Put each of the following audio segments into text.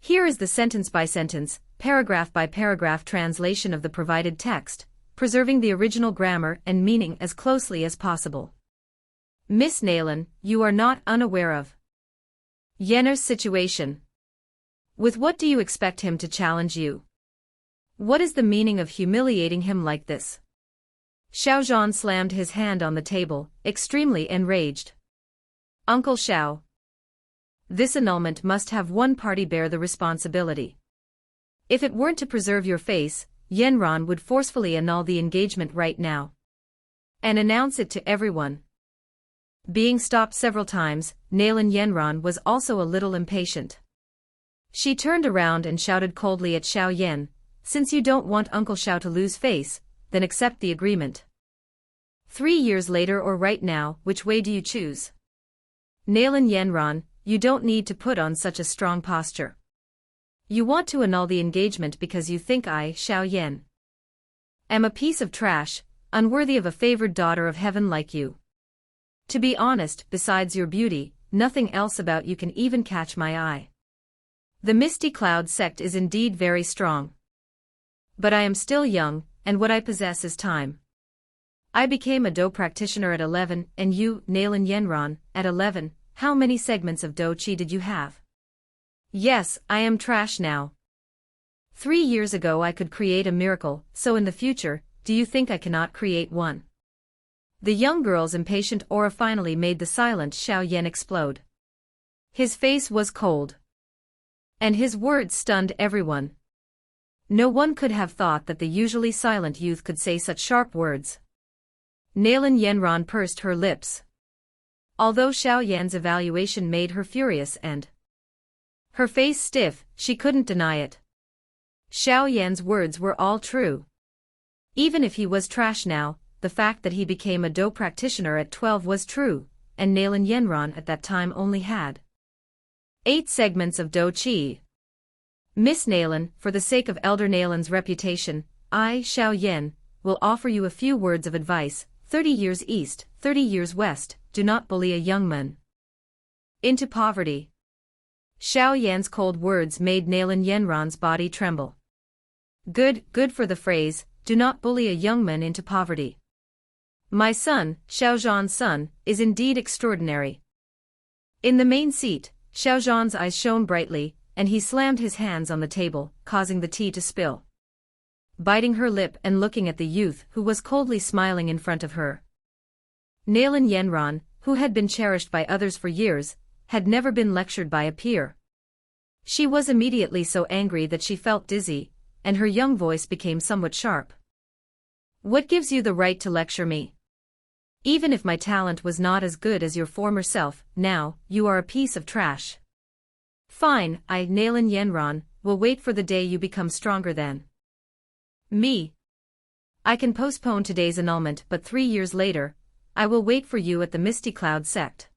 Here is the sentence-by-sentence, paragraph-by-paragraph translation of the provided text, preserving the original grammar and meaning as closely as possible. Miss Nayland, you are not unaware of Yenner's situation. With what do you expect him to challenge you? What is the meaning of humiliating him like this? Xiao Yan slammed his hand on the table, extremely enraged. Uncle Xiao. This annulment must have one party bear the responsibility. If it weren't to preserve your face, Yanran would forcefully annul the engagement right now. And announce it to everyone. Being stopped several times, Nayland Yanran was also a little impatient. She turned around and shouted coldly at Xiao Yan, since you don't want Uncle Xiao to lose face, then accept the agreement. 3 years later or right now, which way do you choose? Nayland Yanran, you don't need to put on such a strong posture. You want to annul the engagement because you think I, Xiao Yan, am a piece of trash, unworthy of a favored daughter of heaven like you. To be honest, besides your beauty, nothing else about you can even catch my eye. The Misty Cloud sect is indeed very strong. But I am still young, and what I possess is time. I became a Dou practitioner at 11, and you, Nayland Yanran, at 11, how many segments of Dou Qi did you have? Yes, I am trash now. 3 years ago I could create a miracle, so in the future, do you think I cannot create one? The young girl's impatient aura finally made the silent Xiao Yan explode. His face was cold. And his words stunned everyone. No one could have thought that the usually silent youth could say such sharp words. Nayland Yanran pursed her lips. Although Xiao Yan's evaluation made her furious and her face stiff, she couldn't deny it. Xiao Yan's words were all true. Even if he was trash now, the fact that he became a Dou practitioner at 12 was true, and Nayland Yanran at that time only had 8 segments of Dou Qi. Miss Nayland, for the sake of Elder Nayland's reputation, I, Xiao Yan, will offer you a few words of advice. 30 years east, 30 years west, do not bully a young man into poverty. Xiao Yan's cold words made Nayland Yanran's body tremble. Good for the phrase, do not bully a young man into poverty. My son, Xiao Zhan's son, is indeed extraordinary. In the main seat, Xiao Zhan's eyes shone brightly, and he slammed his hands on the table, causing the tea to spill. Biting her lip and looking at the youth who was coldly smiling in front of her. Nayland Yanran, who had been cherished by others for years, had never been lectured by a peer. She was immediately so angry that she felt dizzy, and her young voice became somewhat sharp. What gives you the right to lecture me? Even if my talent was not as good as your former self, now, you are a piece of trash. Fine, I, Nayland Yanran, will wait for the day you become stronger than me. I can postpone today's annulment, but 3 years later, I will wait for you at the Misty Cloud sect.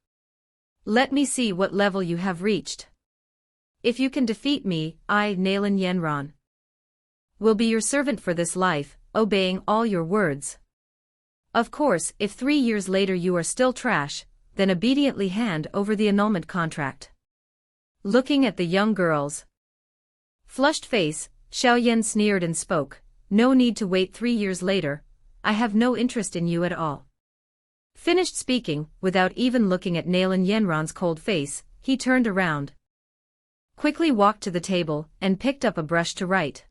Let me see what level you have reached. If you can defeat me, I, Nayland Yanran, will be your servant for this life, obeying all your words. Of course, if 3 years later you are still trash, then obediently hand over the annulment contract. Looking at the young girl's flushed face, Xiao Yan sneered and spoke, no need to wait 3 years later, I have no interest in you at all. Finished speaking, without even looking at Nayland Yanran's cold face, he turned around, quickly walked to the table, and picked up a brush to write.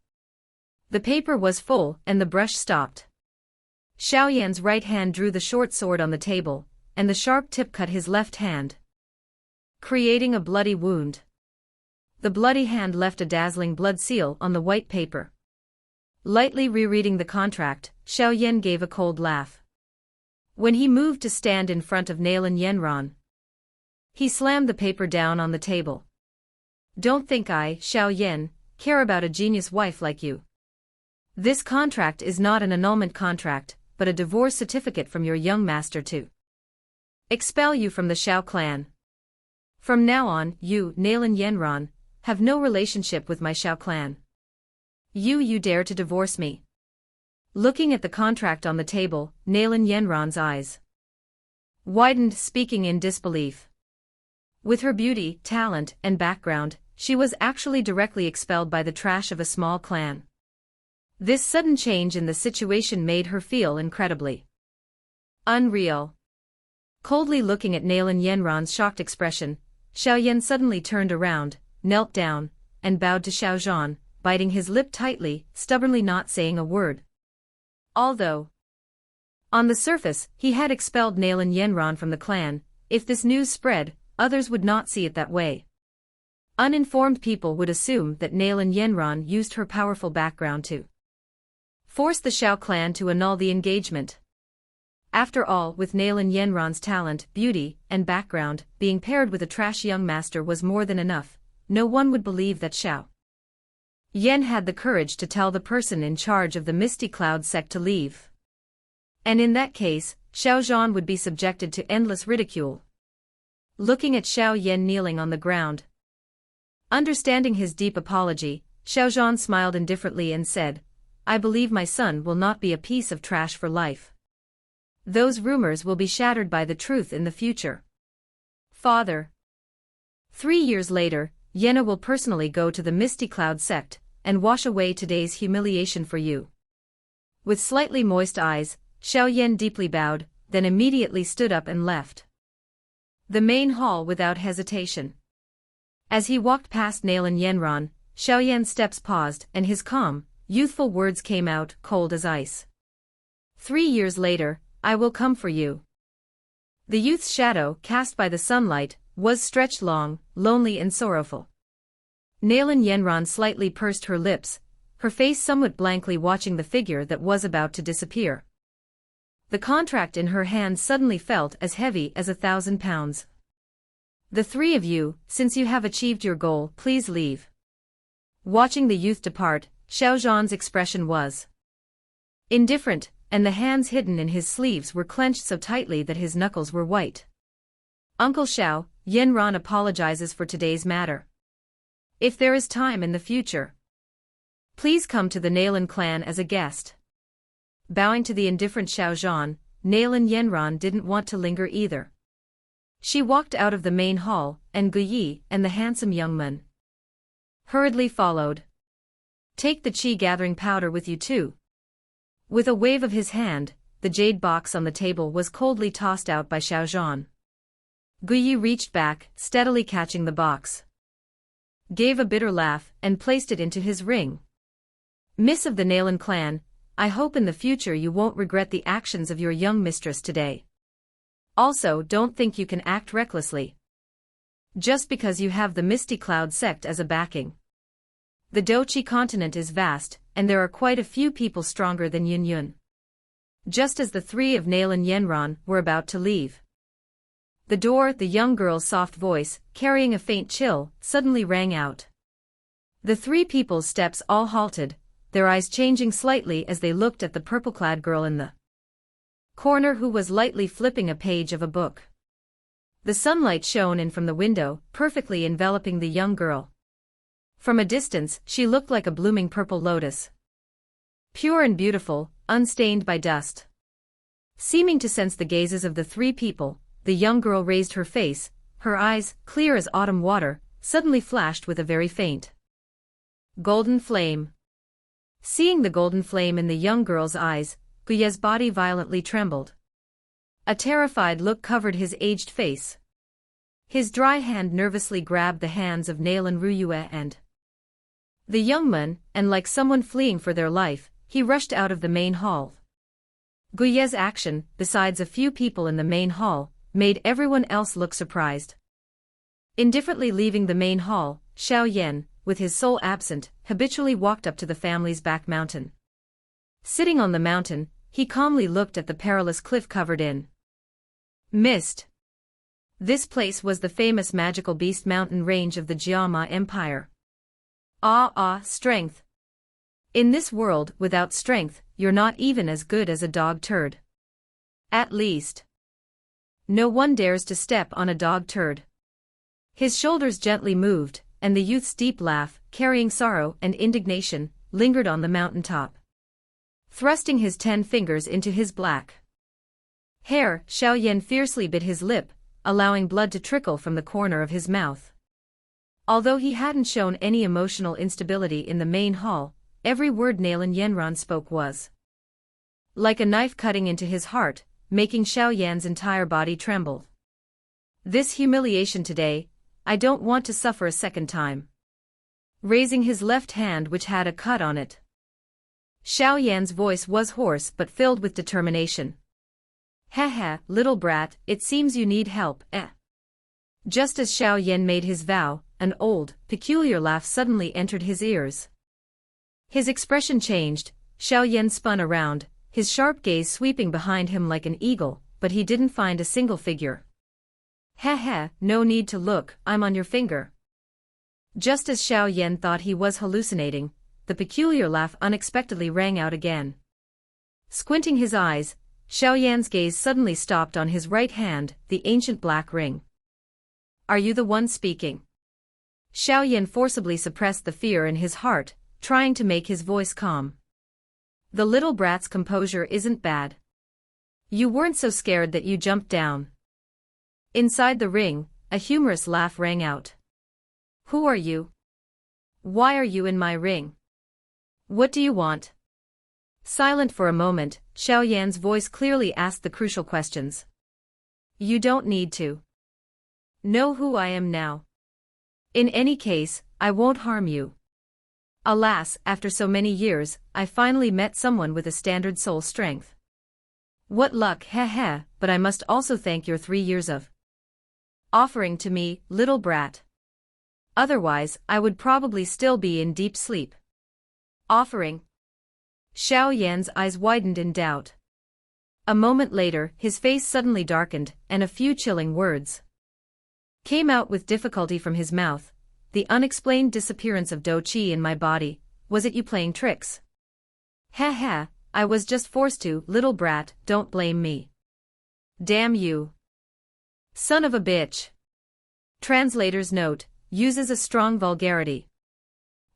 The paper was full, and the brush stopped. Xiao Yan's right hand drew the short sword on the table, and the sharp tip cut his left hand, creating a bloody wound. The bloody hand left a dazzling blood seal on the white paper. Lightly rereading the contract, Xiao Yan gave a cold laugh. When he moved to stand in front of Nayland Yanran, he slammed the paper down on the table. Don't think I, Xiao Yan, care about a genius wife like you. This contract is not an annulment contract, but a divorce certificate from your young master to expel you from the Xiao clan. From now on, you, Nayland Yanran, have no relationship with my Xiao clan. You dare to divorce me. Looking at the contract on the table, Nayland Yanran's eyes widened, speaking in disbelief. With her beauty, talent, and background, she was actually directly expelled by the trash of a small clan. This sudden change in the situation made her feel incredibly unreal. Coldly looking at Nalan Yanran's shocked expression, Xiao Yan suddenly turned around, knelt down, and bowed to Xiao Zhan, biting his lip tightly, stubbornly not saying a word. Although on the surface he had expelled Nalan Yanran from the clan, if this news spread, others would not see it that way. Uninformed people would assume that Nalan Yanran used her powerful background to force the Xiao clan to annul the engagement. After all, with Nalan Yanran's talent, beauty, and background, being paired with a trash young master was more than enough. No one would believe that Xiao Yan had the courage to tell the person in charge of the Misty Cloud sect to leave. And in that case, Xiao Zhan would be subjected to endless ridicule. Looking at Xiao Yan kneeling on the ground, understanding his deep apology, Xiao Zhan smiled indifferently and said, "I believe my son will not be a piece of trash for life. Those rumors will be shattered by the truth in the future. Father." 3 years later, Yenna will personally go to the Misty Cloud sect and wash away today's humiliation for you. With slightly moist eyes, Xiao Yan deeply bowed, then immediately stood up and left the main hall without hesitation. As he walked past Nalan Yanran, Xiao Yan's steps paused and his calm, youthful words came out cold as ice. 3 years later, I will come for you. The youth's shadow, cast by the sunlight, was stretched long, lonely and sorrowful. Nalan Yanran slightly pursed her lips, her face somewhat blankly watching the figure that was about to disappear. The contract in her hand suddenly felt as heavy as 1,000 pounds. The three of you, since you have achieved your goal, please leave. Watching the youth depart, Xiao Zhan's expression was indifferent, and the hands hidden in his sleeves were clenched so tightly that his knuckles were white. Uncle Xiao, Yanran apologizes for today's matter. If there is time in the future, please come to the Nalan clan as a guest. Bowing to the indifferent Xiao Zhan, Nalan Yanran didn't want to linger either. She walked out of the main hall, and Gu Yi and the handsome young man hurriedly followed. Take the qi gathering powder with you too. With a wave of his hand, the jade box on the table was coldly tossed out by Xiao Zhan. Gu Yi reached back, steadily catching the box, gave a bitter laugh, and placed it into his ring. Miss of the Nalan clan, I hope in the future you won't regret the actions of your young mistress today. Also, don't think you can act recklessly just because you have the Misty Cloud sect as a backing. The Dou Qi Continent is vast, and there are quite a few people stronger than Yun Yun. Just as the three of Nalan Yanran were about to leave the door, the young girl's soft voice, carrying a faint chill, suddenly rang out. The three people's steps all halted, their eyes changing slightly as they looked at the purple-clad girl in the corner who was lightly flipping a page of a book. The sunlight shone in from the window, perfectly enveloping the young girl. From a distance, she looked like a blooming purple lotus, pure and beautiful, unstained by dust. Seeming to sense the gazes of the three people, the young girl raised her face, her eyes, clear as autumn water, suddenly flashed with a very faint golden flame. Seeing the golden flame in the young girl's eyes, Guye's body violently trembled. A terrified look covered his aged face. His dry hand nervously grabbed the hands of Nalan Ruyue and the young man, and like someone fleeing for their life, he rushed out of the main hall. Guye's action, besides a few people in the main hall, made everyone else look surprised. Indifferently leaving the main hall, Xiao Yan, with his soul absent, habitually walked up to the family's back mountain. Sitting on the mountain, he calmly looked at the perilous cliff covered in mist. This place was the famous magical beast mountain range of the Jiama Empire. Strength. In this world, without strength, you're not even as good as a dog turd. At least, no one dares to step on a dog turd. His shoulders gently moved, and the youth's deep laugh, carrying sorrow and indignation, lingered on the mountaintop. Thrusting his 10 fingers into his black hair, Xiao Yan fiercely bit his lip, allowing blood to trickle from the corner of his mouth. Although he hadn't shown any emotional instability in the main hall, every word Nalan Yenran spoke was like a knife cutting into his heart, making Xiao Yan's entire body tremble. This humiliation today, I don't want to suffer a second time. Raising his left hand which had a cut on it. Xiao Yan's voice was hoarse but filled with determination. Heh, little brat, it seems you need help, eh? Just as Xiao Yan made his vow, an old, peculiar laugh suddenly entered his ears. His expression changed, Xiao Yan spun around, his sharp gaze sweeping behind him like an eagle, but he didn't find a single figure. Heh, no need to look, I'm on your finger. Just as Xiao Yan thought he was hallucinating, the peculiar laugh unexpectedly rang out again. Squinting his eyes, Xiao Yan's gaze suddenly stopped on his right hand, the ancient black ring. Are you the one speaking? Xiao Yan forcibly suppressed the fear in his heart, trying to make his voice calm. The little brat's composure isn't bad. You weren't so scared that you jumped down. Inside the ring, a humorous laugh rang out. Who are you? Why are you in my ring? What do you want? Silent for a moment, Xiao Yan's voice clearly asked the crucial questions. You don't need to know who I am now. In any case, I won't harm you. Alas, after so many years, I finally met someone with a standard soul strength. What luck, but I must also thank your 3 years of offering to me, little brat. Otherwise, I would probably still be in deep sleep. Offering? Xiao Yan's eyes widened in doubt. A moment later, his face suddenly darkened, and a few chilling words came out with difficulty from his mouth. The unexplained disappearance of Dou Qi in my body, was it you playing tricks? I was just forced to, little brat, don't blame me. Damn you. Son of a bitch. Translator's note, uses a strong vulgarity.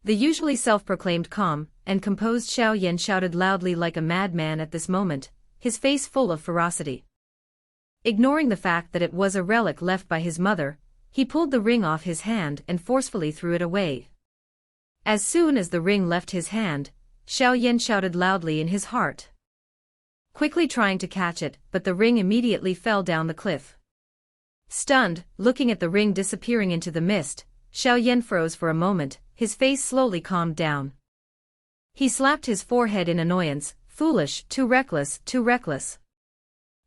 The usually self-proclaimed calm and composed Xiao Yan shouted loudly like a madman at this moment, his face full of ferocity. Ignoring the fact that it was a relic left by his mother, he pulled the ring off his hand and forcefully threw it away. As soon as the ring left his hand, Xiao Yan shouted loudly in his heart, quickly trying to catch it, but the ring immediately fell down the cliff. Stunned, looking at the ring disappearing into the mist, Xiao Yan froze for a moment, his face slowly calmed down. He slapped his forehead in annoyance, foolish, too reckless, too reckless.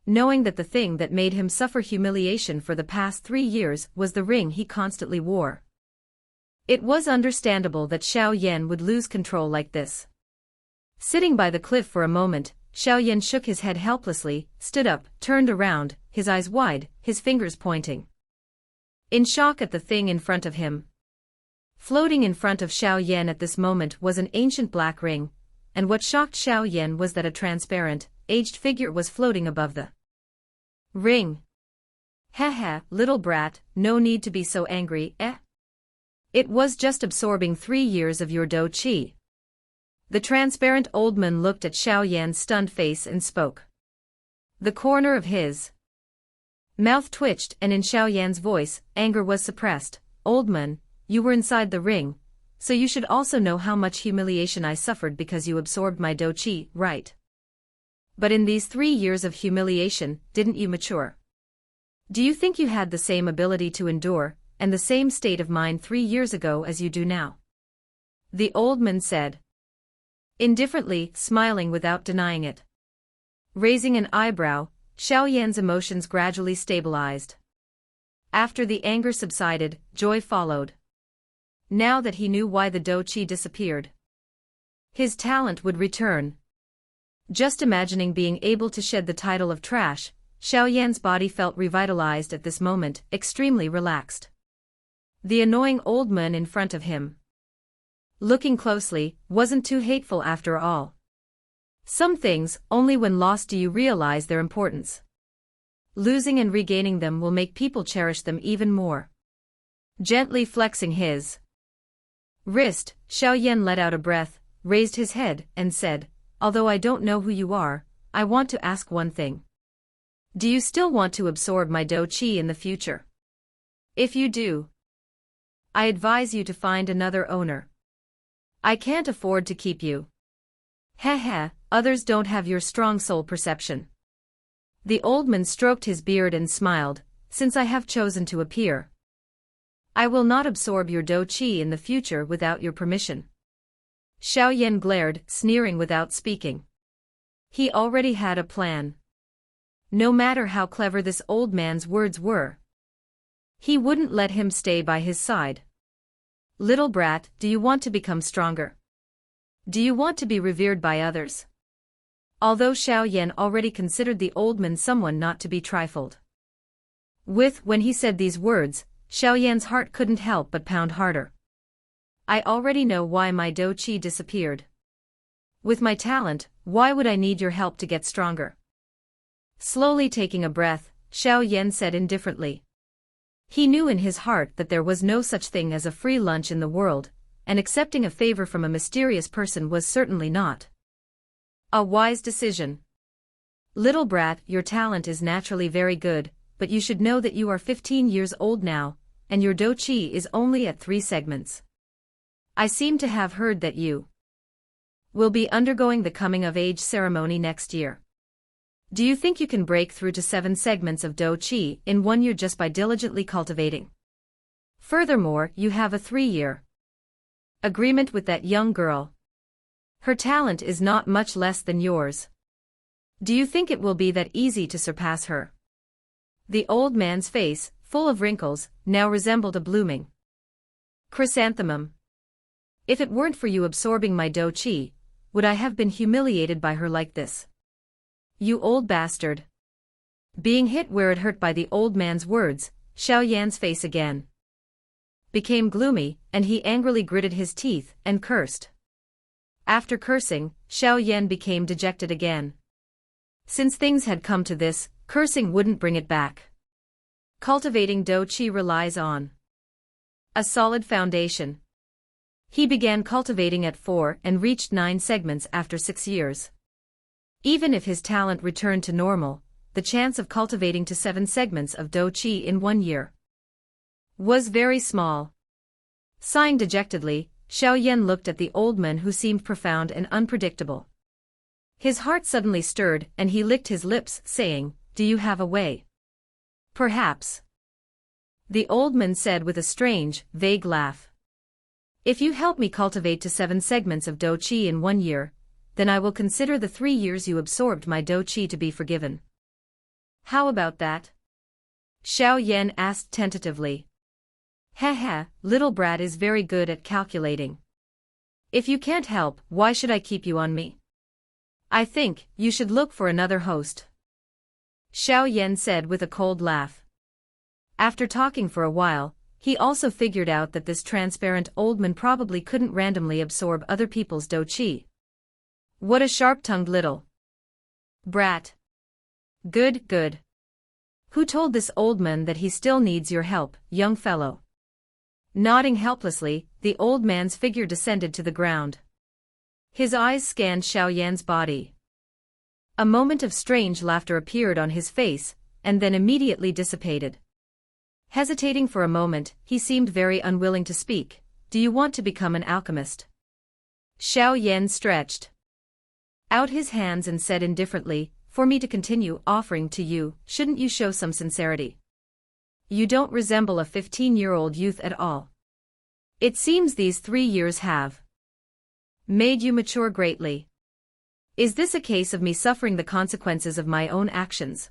Knowing that the thing that made him suffer humiliation for the past 3 years was the ring he constantly wore. It was understandable that Xiao Yan would lose control like this. Sitting by the cliff for a moment, Xiao Yan shook his head helplessly, stood up, turned around, his eyes wide, his fingers pointing. In shock at the thing in front of him. Floating in front of Xiao Yan at this moment was an ancient black ring, and what shocked Xiao Yan was that a transparent, aged figure was floating above the ring. Little brat, no need to be so angry, eh? It was just absorbing 3 years of your Dou Qi. The transparent old man looked at Xiao Yan's stunned face and spoke. The corner of his mouth twitched, and in Xiao Yan's voice, anger was suppressed. Old man, you were inside the ring, so you should also know how much humiliation I suffered because you absorbed my Dou Qi, right? But in these 3 years of humiliation, didn't you mature? Do you think you had the same ability to endure, and the same state of mind 3 years ago as you do now? The old man said. Indifferently, smiling without denying it. Raising an eyebrow, Xiao Yan's emotions gradually stabilized. After the anger subsided, joy followed. Now that he knew why the Dou Qi disappeared, his talent would return. Just imagining being able to shed the title of trash, Xiao Yan's body felt revitalized at this moment, extremely relaxed. The annoying old man in front of him, looking closely, wasn't too hateful after all. Some things, only when lost do you realize their importance. Losing and regaining them will make people cherish them even more. Gently flexing his wrist, Xiao Yan let out a breath, raised his head, and said, although I don't know who you are, I want to ask one thing. Do you still want to absorb my Dou Qi in the future? If you do, I advise you to find another owner. I can't afford to keep you. Heh, others don't have your strong soul perception. The old man stroked his beard and smiled, since I have chosen to appear. I will not absorb your Dou Qi in the future without your permission. Xiao Yan glared, sneering without speaking. He already had a plan. No matter how clever this old man's words were, he wouldn't let him stay by his side. Little brat, do you want to become stronger? Do you want to be revered by others? Although Xiao Yan already considered the old man someone not to be trifled with when he said these words, Xiao Yan's heart couldn't help but pound harder. I already know why my Dou Qi disappeared. With my talent, why would I need your help to get stronger? Slowly taking a breath, Xiao Yan said indifferently. He knew in his heart that there was no such thing as a free lunch in the world, and accepting a favor from a mysterious person was certainly not a wise decision. Little brat, your talent is naturally very good, but you should know that you are 15 years old now, and your Dou Qi is only at 3 segments. I seem to have heard that you will be undergoing the coming-of-age ceremony next year. Do you think you can break through to 7 segments of Dou Qi in 1 year just by diligently cultivating? Furthermore, you have a 3-year agreement with that young girl. Her talent is not much less than yours. Do you think it will be that easy to surpass her? The old man's face, full of wrinkles, now resembled a blooming chrysanthemum. If it weren't for you absorbing my Dou Qi, would I have been humiliated by her like this? You old bastard. Being hit where it hurt by the old man's words, Xiao Yan's face again became gloomy, and he angrily gritted his teeth and cursed. After cursing, Xiao Yan became dejected again. Since things had come to this, cursing wouldn't bring it back. Cultivating Dou Qi relies on a solid foundation. He began cultivating at 4 and reached 9 segments after 6 years. Even if his talent returned to normal, the chance of cultivating to 7 segments of Dou Qi in 1 year was very small. Sighing dejectedly, Xiao Yan looked at the old man who seemed profound and unpredictable. His heart suddenly stirred and he licked his lips, saying, "Do you have a way?" "Perhaps," the old man said with a strange, vague laugh. "If you help me cultivate to 7 segments of Dou Qi in 1 year, then I will consider the 3 years you absorbed my Dou Qi to be forgiven." "How about that?" Xiao Yan asked tentatively. Heh, little brat is very good at calculating. If you can't help, why should I keep you on me? I think you should look for another host, Xiao Yan said with a cold laugh. After talking for a while, he also figured out that this transparent old man probably couldn't randomly absorb other people's Dou Qi. What a sharp-tongued little brat. Good. Who told this old man that he still needs your help, young fellow? Nodding helplessly, the old man's figure descended to the ground. His eyes scanned Xiao Yan's body. A moment of strange laughter appeared on his face, and then immediately dissipated. Hesitating for a moment, he seemed very unwilling to speak. "Do you want to become an alchemist?" Xiao Yan stretched out his hands and said indifferently, "For me to continue offering to you, shouldn't you show some sincerity? You don't resemble a 15-year-old youth at all. It seems these 3 years have made you mature greatly. Is this a case of me suffering the consequences of my own actions?"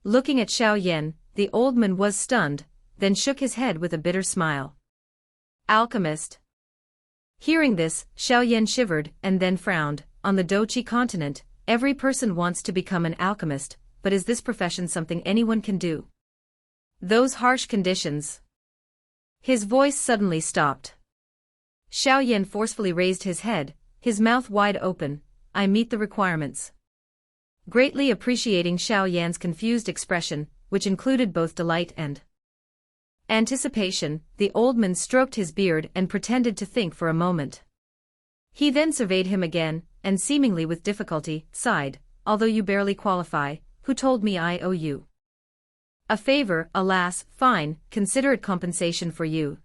Looking at Xiao Yan, the old man was stunned, then shook his head with a bitter smile. "Alchemist." Hearing this, Xiao Yan shivered and then frowned. On the Dou Qi Continent, every person wants to become an alchemist, but is this profession something anyone can do? Those harsh conditions. His voice suddenly stopped. Xiao Yan forcefully raised his head, his mouth wide open. "I meet the requirements." Greatly appreciating Xiao Yan's confused expression, which included both delight and anticipation, the old man stroked his beard and pretended to think for a moment. He then surveyed him again, and seemingly with difficulty, sighed, "Although you barely qualify, who told me I owe you a favor? Alas, fine, consider it compensation for you."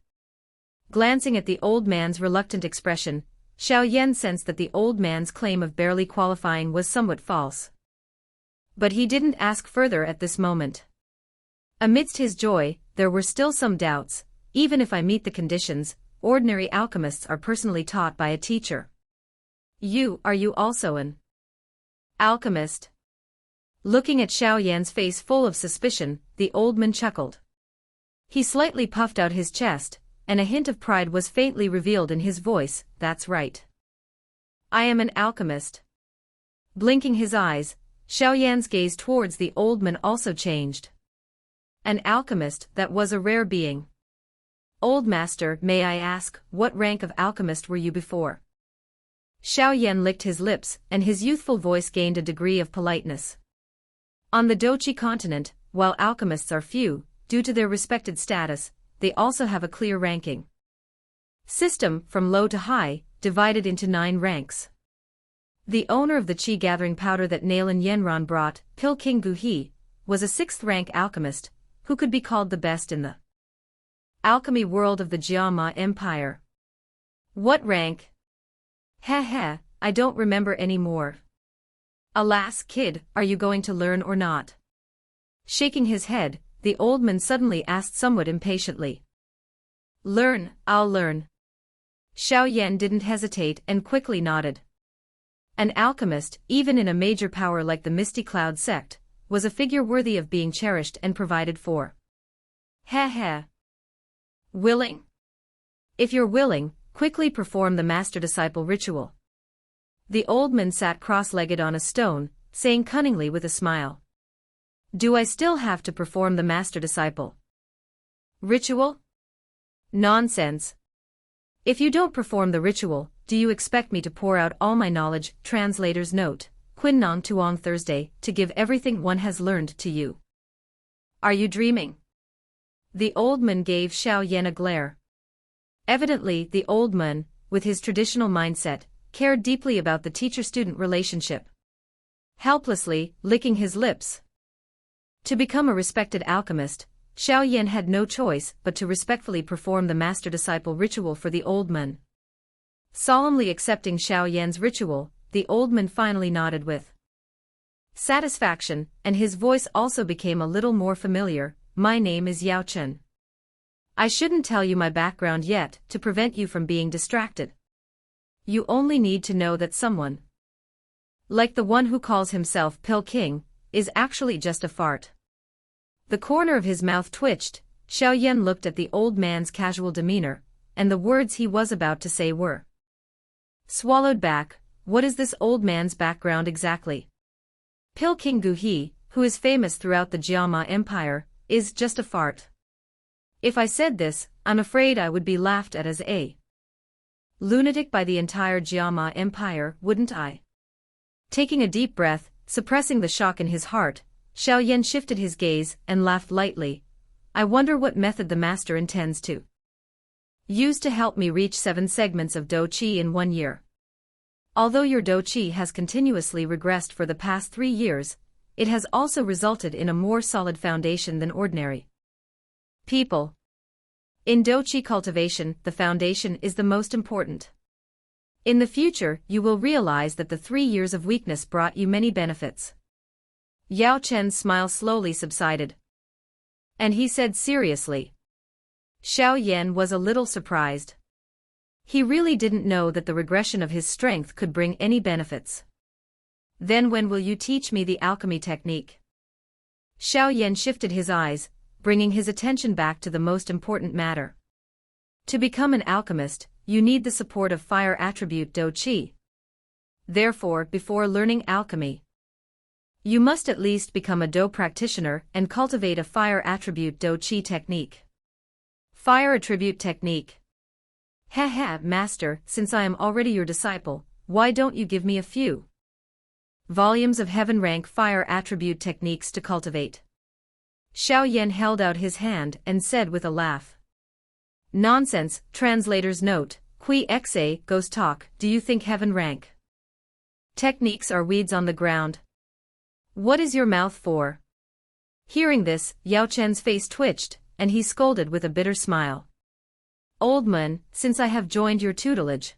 Glancing at the old man's reluctant expression, Xiao Yan sensed that the old man's claim of barely qualifying was somewhat false. But he didn't ask further at this moment. Amidst his joy, there were still some doubts. Even if I meet the conditions, ordinary alchemists are personally taught by a teacher. Are you also an alchemist? Looking at Xiao Yan's face full of suspicion, the old man chuckled. He slightly puffed out his chest, and a hint of pride was faintly revealed in his voice. That's right. I am an alchemist. Blinking his eyes, Xiao Yan's gaze towards the old man also changed. An alchemist, that was a rare being. Old master, may I ask, what rank of alchemist were you before? Xiao Yan licked his lips, and his youthful voice gained a degree of politeness. On the Dou Qi Continent, while alchemists are few, due to their respected status, they also have a clear ranking system, from low to high, divided into 9 ranks. The owner of the qi-gathering powder that Nalan Yenran brought, Pil King Guhi, was a 6th-rank alchemist, who could be called the best in the alchemy world of the Jiama Empire. What rank? Heh, I don't remember anymore. Alas, kid, are you going to learn or not? Shaking his head, the old man suddenly asked somewhat impatiently. Learn, I'll learn. Xiao Yan didn't hesitate and quickly nodded. An alchemist, even in a major power like the Misty Cloud sect, was a figure worthy of being cherished and provided for. Heh. Willing? If you're willing, quickly perform the master-disciple ritual. The old man sat cross-legged on a stone, saying cunningly with a smile. Do I still have to perform the master-disciple ritual? Nonsense. If you don't perform the ritual, do you expect me to pour out all my knowledge? Translator's note, Quinnong Tuong Thursday, to give everything one has learned to you. Are you dreaming? The old man gave Xiao Yan a glare. Evidently, the old man, with his traditional mindset, cared deeply about the teacher-student relationship. Helplessly, licking his lips. To become a respected alchemist, Xiao Yan had no choice but to respectfully perform the master-disciple ritual for the old man. Solemnly accepting Xiao Yan's ritual, the old man finally nodded with satisfaction, and his voice also became a little more familiar. My name is Yao Chen. I shouldn't tell you my background yet, to prevent you from being distracted. You only need to know that someone, like the one who calls himself Pil King, is actually just a fart. The corner of his mouth twitched. Xiao Yan looked at the old man's casual demeanor, and the words he was about to say were swallowed back. What is this old man's background exactly? Pil King Guhi, who is famous throughout the Jiama Empire, is just a fart. If I said this, I'm afraid I would be laughed at as a lunatic by the entire Jiama Empire, wouldn't I? Taking a deep breath, suppressing the shock in his heart, Xiao Yan shifted his gaze and laughed lightly. I wonder what method the master intends to use to help me reach 7 segments of Dou Qi in 1 year. Although your Dou Qi has continuously regressed for the past 3 years, it has also resulted in a more solid foundation than ordinary people. In Dou Qi cultivation, the foundation is the most important. In the future, you will realize that the 3 years of weakness brought you many benefits. Yao Chen's smile slowly subsided. And he said seriously. Xiao Yan was a little surprised. He really didn't know that the regression of his strength could bring any benefits. Then when will you teach me the alchemy technique? Xiao Yan shifted his eyes, bringing his attention back to the most important matter. To become an alchemist, you need the support of fire attribute Dou Qi. Therefore, before learning alchemy, you must at least become a Dou practitioner and cultivate a fire attribute Dou Qi technique. Fire attribute technique. Master, since I am already your disciple, why don't you give me a few volumes of heaven rank fire attribute techniques to cultivate? Xiao Yan held out his hand and said with a laugh. Nonsense. Translator's note, Qui Xa Ghost Talk. Do you think heaven rank techniques are weeds on the ground? What is your mouth for? Hearing this, Yao Chen's face twitched, and he scolded with a bitter smile. Old man, since I have joined your tutelage,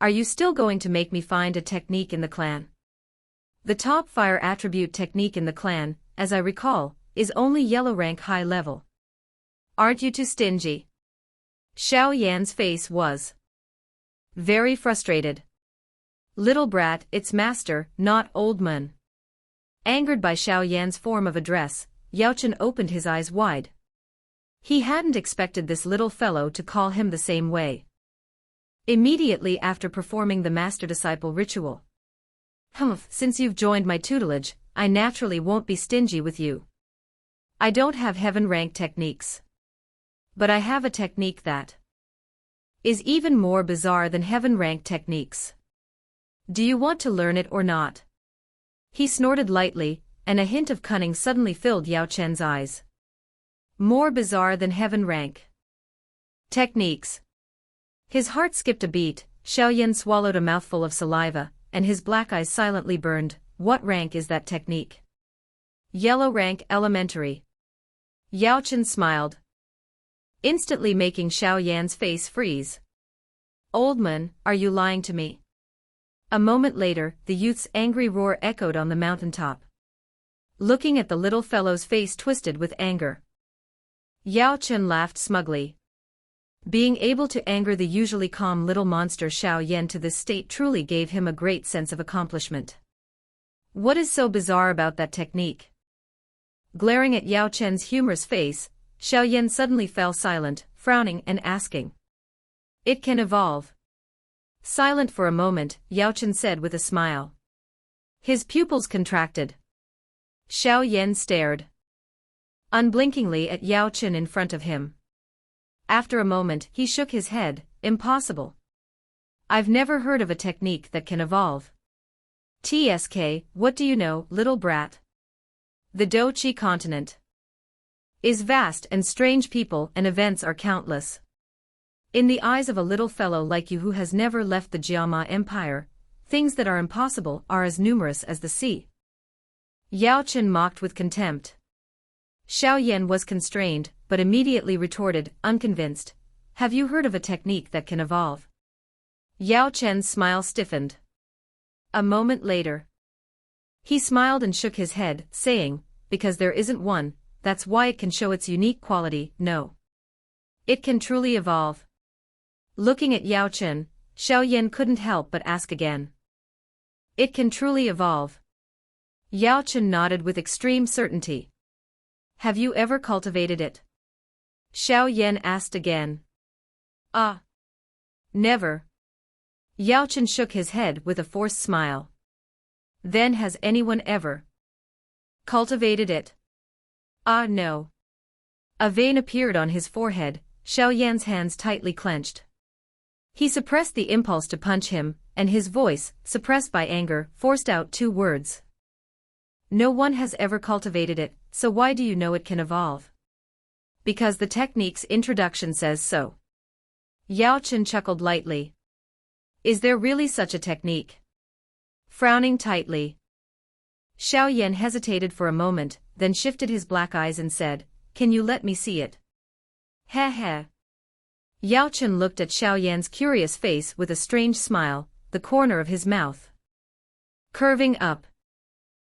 are you still going to make me find a technique in the clan? The top fire attribute technique in the clan, as I recall, is only yellow rank high level. Aren't you too stingy? Xiao Yan's face was very frustrated. Little brat, it's master, not old man. Angered by Xiao Yan's form of address, Yao Chen opened his eyes wide. He hadn't expected this little fellow to call him the same way. Immediately after performing the master-disciple ritual. Since you've joined my tutelage, I naturally won't be stingy with you. I don't have heaven-rank techniques. But I have a technique that is even more bizarre than heaven-rank techniques. Do you want to learn it or not? He snorted lightly, and a hint of cunning suddenly filled Yao Chen's eyes. More bizarre than heaven-rank techniques. His heart skipped a beat. Xiao Yan swallowed a mouthful of saliva, and his black eyes silently burned. What rank is that technique? Yellow rank elementary. Yao Chen smiled, instantly making Xiao Yan's face freeze. Old man, are you lying to me? A moment later, the youth's angry roar echoed on the mountaintop. Looking at the little fellow's face twisted with anger, Yao Chen laughed smugly. Being able to anger the usually calm little monster Xiao Yan to this state truly gave him a great sense of accomplishment. What is so bizarre about that technique? Glaring at Yao Chen's humorous face, Xiao Yan suddenly fell silent, frowning and asking. It can evolve. Silent for a moment, Yao Chen said with a smile. His pupils contracted. Xiao Yan stared unblinkingly at Yao Chen in front of him. After a moment, he shook his head. Impossible. I've never heard of a technique that can evolve. TSK, what do you know, little brat? The Dou Qi Continent is vast, and strange people and events are countless. In the eyes of a little fellow like you who has never left the Jiama Empire, things that are impossible are as numerous as the sea. Yao Chen mocked with contempt. Xiao Yan was constrained, but immediately retorted, unconvinced. Have you heard of a technique that can evolve? Yao Chen's smile stiffened. A moment later, he smiled and shook his head, saying, because there isn't one, that's why it can show its unique quality. No. It can truly evolve. Looking at Yao Chen, Xiao Yan couldn't help but ask again. It can truly evolve. Yao Chen nodded with extreme certainty. Have you ever cultivated it? Xiao Yan asked again. Never. Yao Chen shook his head with a forced smile. Then has anyone ever cultivated it? No. A vein appeared on his forehead. Xiao Yan's hands tightly clenched. He suppressed the impulse to punch him, and his voice, suppressed by anger, forced out two words. No one has ever cultivated it, so why do you know it can evolve? Because the technique's introduction says so. Yao Chen chuckled lightly. Is there really such a technique? Frowning tightly, Xiao Yan hesitated for a moment, then shifted his black eyes and said, Can you let me see it? Heh heh. Yao Chen looked at Xiao Yan's curious face with a strange smile, the corner of his mouth curving up.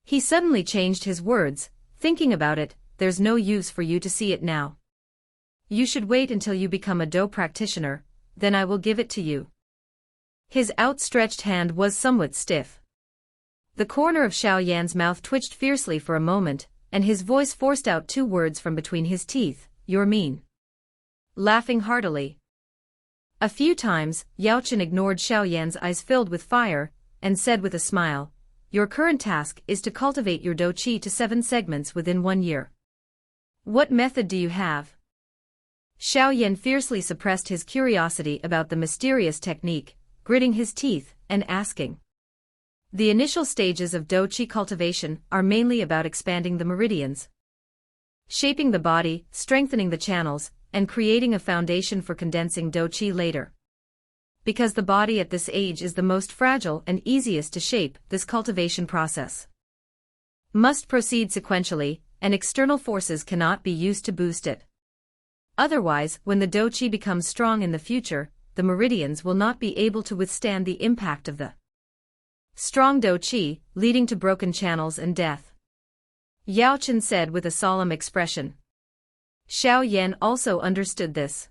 He suddenly changed his words, thinking about it, there's no use for you to see it now. You should wait until you become a Dou practitioner, then I will give it to you. His outstretched hand was somewhat stiff. The corner of Xiao Yan's mouth twitched fiercely for a moment, and his voice forced out two words from between his teeth, You're mean. Laughing heartily. A few times, Yao Chen ignored Xiao Yan's eyes filled with fire, and said with a smile, Your current task is to cultivate your Dou Qi to 7 segments within 1 year. What method do you have? Xiao Yan fiercely suppressed his curiosity about the mysterious technique, gritting his teeth, and asking. The initial stages of Dou Qi cultivation are mainly about expanding the meridians, shaping the body, strengthening the channels, and creating a foundation for condensing Dou Qi later. Because the body at this age is the most fragile and easiest to shape, this cultivation process must proceed sequentially, and external forces cannot be used to boost it. Otherwise, when the Dou Qi becomes strong in the future, the meridians will not be able to withstand the impact of the strong Dou Qi, leading to broken channels and death. Yao Chen said with a solemn expression. Xiao Yan also understood this.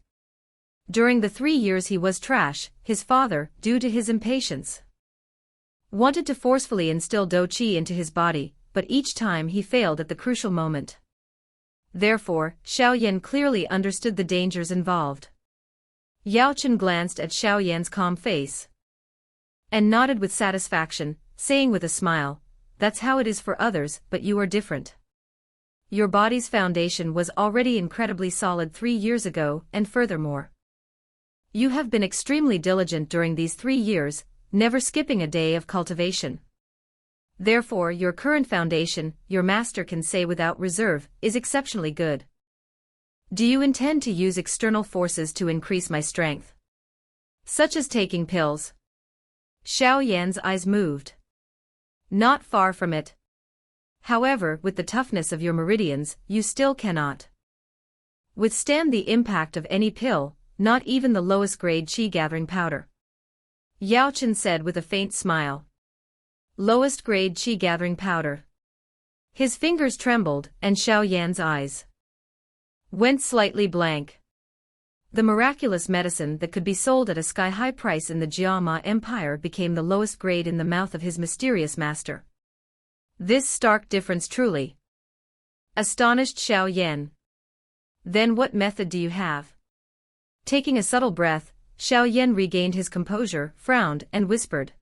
During the 3 years he was trash, his father, due to his impatience, wanted to forcefully instill Dou Qi into his body, but each time he failed at the crucial moment. Therefore, Xiao Yan clearly understood the dangers involved. Yao Chen glanced at Xiao Yan's calm face and nodded with satisfaction, saying with a smile, "That's how it is for others, but you are different. Your body's foundation was already incredibly solid 3 years ago, and furthermore, you have been extremely diligent during these 3 years, never skipping a day of cultivation. Therefore, your current foundation, your master can say without reserve, is exceptionally good. Do you intend to use external forces to increase my strength, such as taking pills?" Xiao Yan's eyes moved. "Not far from it. However, with the toughness of your meridians, you still cannot withstand the impact of any pill, not even the lowest grade qi gathering powder," Yao Chen said with a faint smile. Lowest grade qi gathering powder. His fingers trembled, and Xiao Yan's eyes went slightly blank. The miraculous medicine that could be sold at a sky-high price in the Jiama Empire became the lowest grade in the mouth of his mysterious master. This stark difference truly astonished Xiao Yan. "Then what method do you have?" Taking a subtle breath, Xiao Yan regained his composure, frowned, and whispered.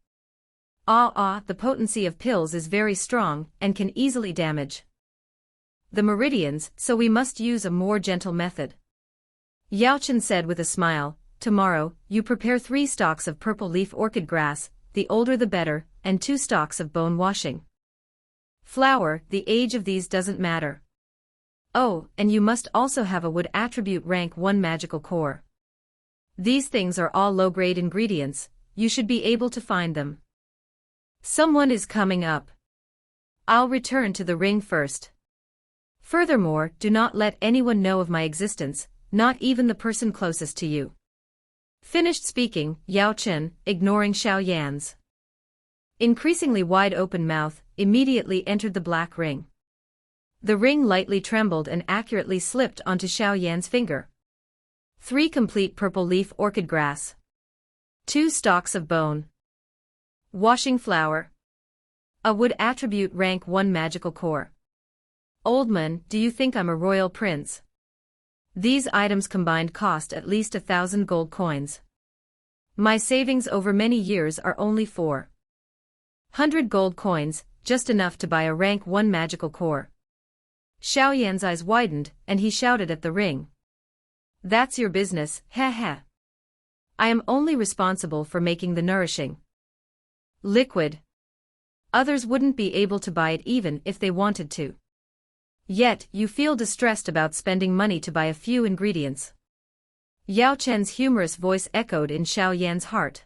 The potency of pills is very strong, and can easily damage the meridians, so we must use a more gentle method." Yao Chen said with a smile, "Tomorrow, you prepare 3 stalks of purple leaf orchid grass, the older the better, and 2 stalks of bone washing flower, the age of these doesn't matter. Oh, and you must also have a wood attribute rank 1 magical core. These things are all low-grade ingredients, you should be able to find them. Someone is coming up. I'll return to the ring first. Furthermore, do not let anyone know of my existence, not even the person closest to you." Finished speaking, Yao Chen, ignoring Xiao Yan's increasingly wide-open mouth, immediately entered the black ring. The ring lightly trembled and accurately slipped onto Xiao Yan's finger. 3 complete purple leaf orchid grass. 2 stalks of bone washing flower. A wood attribute rank 1 magical core. Old man, do you think I'm a royal prince? These items combined cost at least 1,000 gold coins. My savings over many years are only 400 gold coins, just enough to buy a rank 1 magical core. Xiao Yan's eyes widened, and he shouted at the ring. "That's your business, heh heh. I am only responsible for making the nourishing liquid. Others wouldn't be able to buy it even if they wanted to. Yet, you feel distressed about spending money to buy a few ingredients." Yao Chen's humorous voice echoed in Xiao Yan's heart.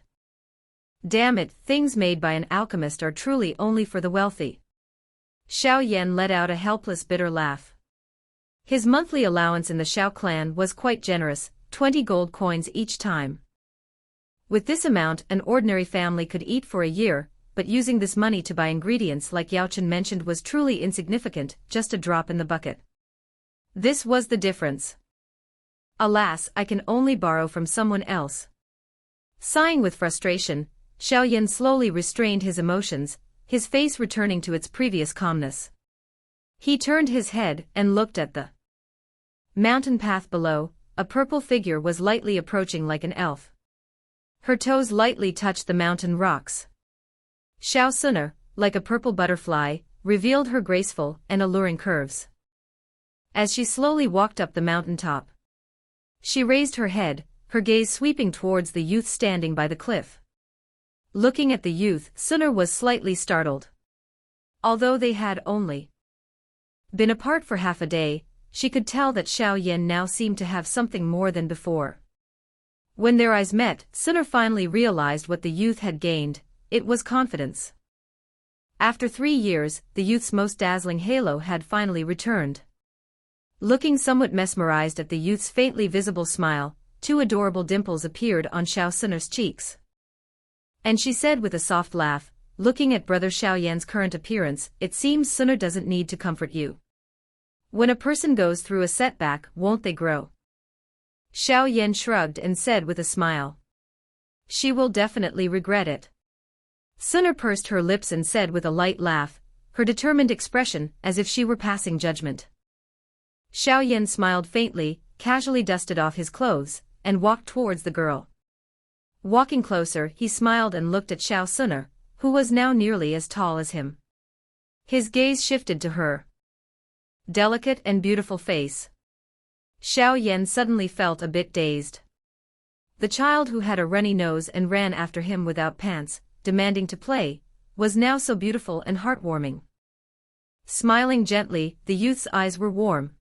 Damn it, things made by an alchemist are truly only for the wealthy. Xiao Yan let out a helpless bitter laugh. His monthly allowance in the Xiao clan was quite generous, 20 gold coins each time. With this amount, an ordinary family could eat for a year, but using this money to buy ingredients like Yao Chen mentioned was truly insignificant, just a drop in the bucket. This was the difference. Alas, I can only borrow from someone else. Sighing with frustration, Xiao Yan slowly restrained his emotions, his face returning to its previous calmness. He turned his head and looked at the mountain path below. A purple figure was lightly approaching like an elf. Her toes lightly touched the mountain rocks. Xiao Suna, like a purple butterfly, revealed her graceful and alluring curves. As she slowly walked up the mountaintop, she raised her head, her gaze sweeping towards the youth standing by the cliff. Looking at the youth, Suna was slightly startled. Although they had only been apart for half a day, she could tell that Xiao Yan now seemed to have something more than before. When their eyes met, Suna finally realized what the youth had gained. It was confidence. After 3 years, the youth's most dazzling halo had finally returned. Looking somewhat mesmerized at the youth's faintly visible smile, two adorable dimples appeared on Xiao Sun'er's cheeks. And she said with a soft laugh, looking at brother Xiao Yan's current appearance, it seems Sun'er doesn't need to comfort you. When a person goes through a setback, won't they grow? Xiao Yan shrugged and said with a smile. She will definitely regret it. Sun'er pursed her lips and said with a light laugh, her determined expression as if she were passing judgment. Xiao Yan smiled faintly, casually dusted off his clothes, and walked towards the girl. Walking closer, he smiled and looked at Xiao Sun'er, who was now nearly as tall as him. His gaze shifted to her delicate and beautiful face. Xiao Yan suddenly felt a bit dazed. The child who had a runny nose and ran after him without pants, demanding to play, was now so beautiful and heartwarming. Smiling gently, the youth's eyes were warm.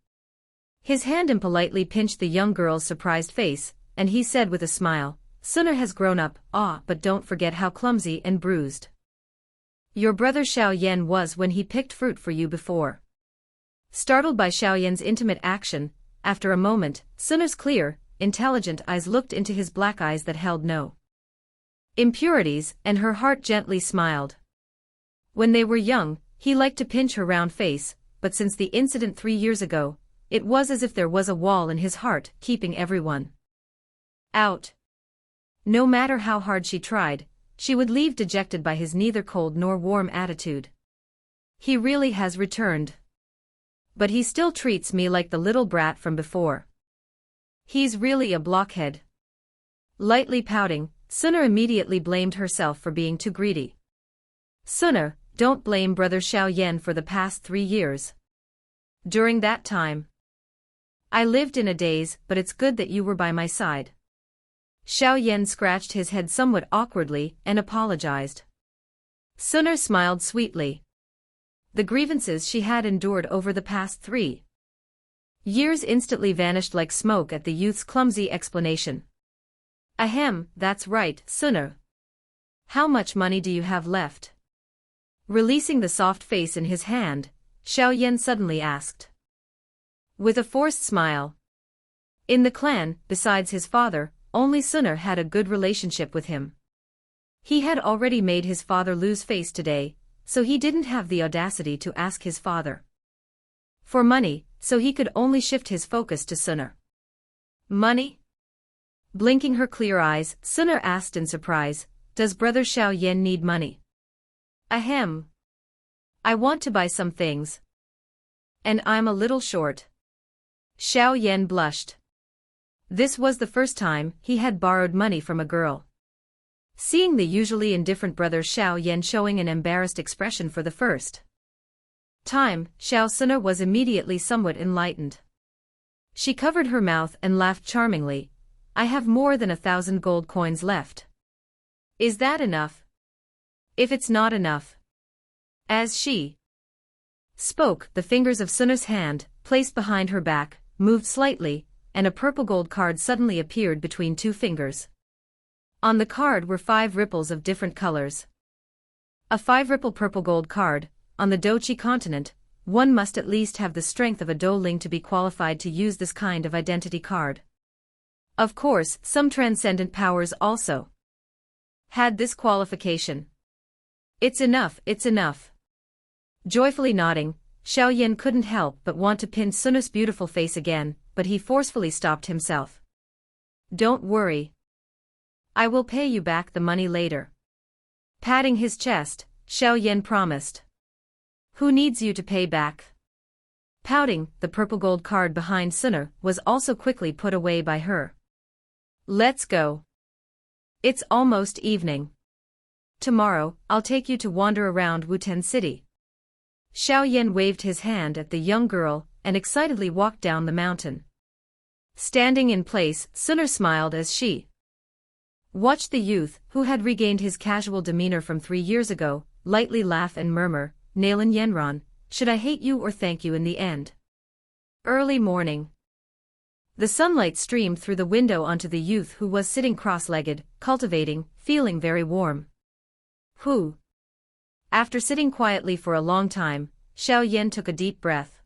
His hand impolitely pinched the young girl's surprised face, and he said with a smile, Sun'er has grown up, but don't forget how clumsy and bruised your brother Xiao Yan was when he picked fruit for you before. Startled by Xiao Yan's intimate action, after a moment, Sun'er's clear, intelligent eyes looked into his black eyes that held no impurities, and her heart gently smiled. When they were young, he liked to pinch her round face, but since the incident 3 years ago, it was as if there was a wall in his heart, keeping everyone out. No matter how hard she tried, she would leave dejected by his neither cold nor warm attitude. He really has returned. But he still treats me like the little brat from before. He's really a blockhead. Lightly pouting, Sun'er immediately blamed herself for being too greedy. Sun'er, don't blame brother Xiao Yan for the past 3 years. During that time, I lived in a daze, but it's good that you were by my side. Xiao Yan scratched his head somewhat awkwardly and apologized. Sun'er smiled sweetly. The grievances she had endured over the past 3 years instantly vanished like smoke at the youth's clumsy explanation. Ahem, that's right, Sun'er. How much money do you have left? Releasing the soft face in his hand, Xiao Yan suddenly asked. With a forced smile. In the clan, besides his father, only Sun'er had a good relationship with him. He had already made his father lose face today, so he didn't have the audacity to ask his father for money, so he could only shift his focus to Sun'er. Money? Blinking her clear eyes, Sun'er asked in surprise, does brother Xiao Yan need money? Ahem. I want to buy some things. And I'm a little short. Xiao Yan blushed. This was the first time he had borrowed money from a girl. Seeing the usually indifferent brother Xiao Yan showing an embarrassed expression for the first time, Xiao Sun'er was immediately somewhat enlightened. She covered her mouth and laughed charmingly. I have more than 1,000 gold coins left. Is that enough? If it's not enough. As she spoke, the fingers of Sun'er's hand, placed behind her back, moved slightly, and a purple gold card suddenly appeared between 2 fingers. On the card were 5 ripples of different colors. A 5-ripple purple gold card. On the Dou Qi Continent, one must at least have the strength of a Douling to be qualified to use this kind of identity card. Of course, some transcendent powers also had this qualification. It's enough, it's enough. Joyfully nodding, Xiao Yan couldn't help but want to pin Sun'er's beautiful face again, but he forcefully stopped himself. Don't worry. I will pay you back the money later. Patting his chest, Xiao Yan promised. Who needs you to pay back? Pouting, the purple gold card behind Sun'er was also quickly put away by her. Let's go. It's almost evening. Tomorrow, I'll take you to wander around Wuten City. Xiao Yan waved his hand at the young girl and excitedly walked down the mountain. Standing in place, Sun'er smiled as she watched the youth, who had regained his casual demeanor from 3 years ago, lightly laugh and murmur, Nalan Yenron, should I hate you or thank you in the end? Early morning. The sunlight streamed through the window onto the youth who was sitting cross-legged, cultivating, feeling very warm. Who? After sitting quietly for a long time, Xiao Yan took a deep breath.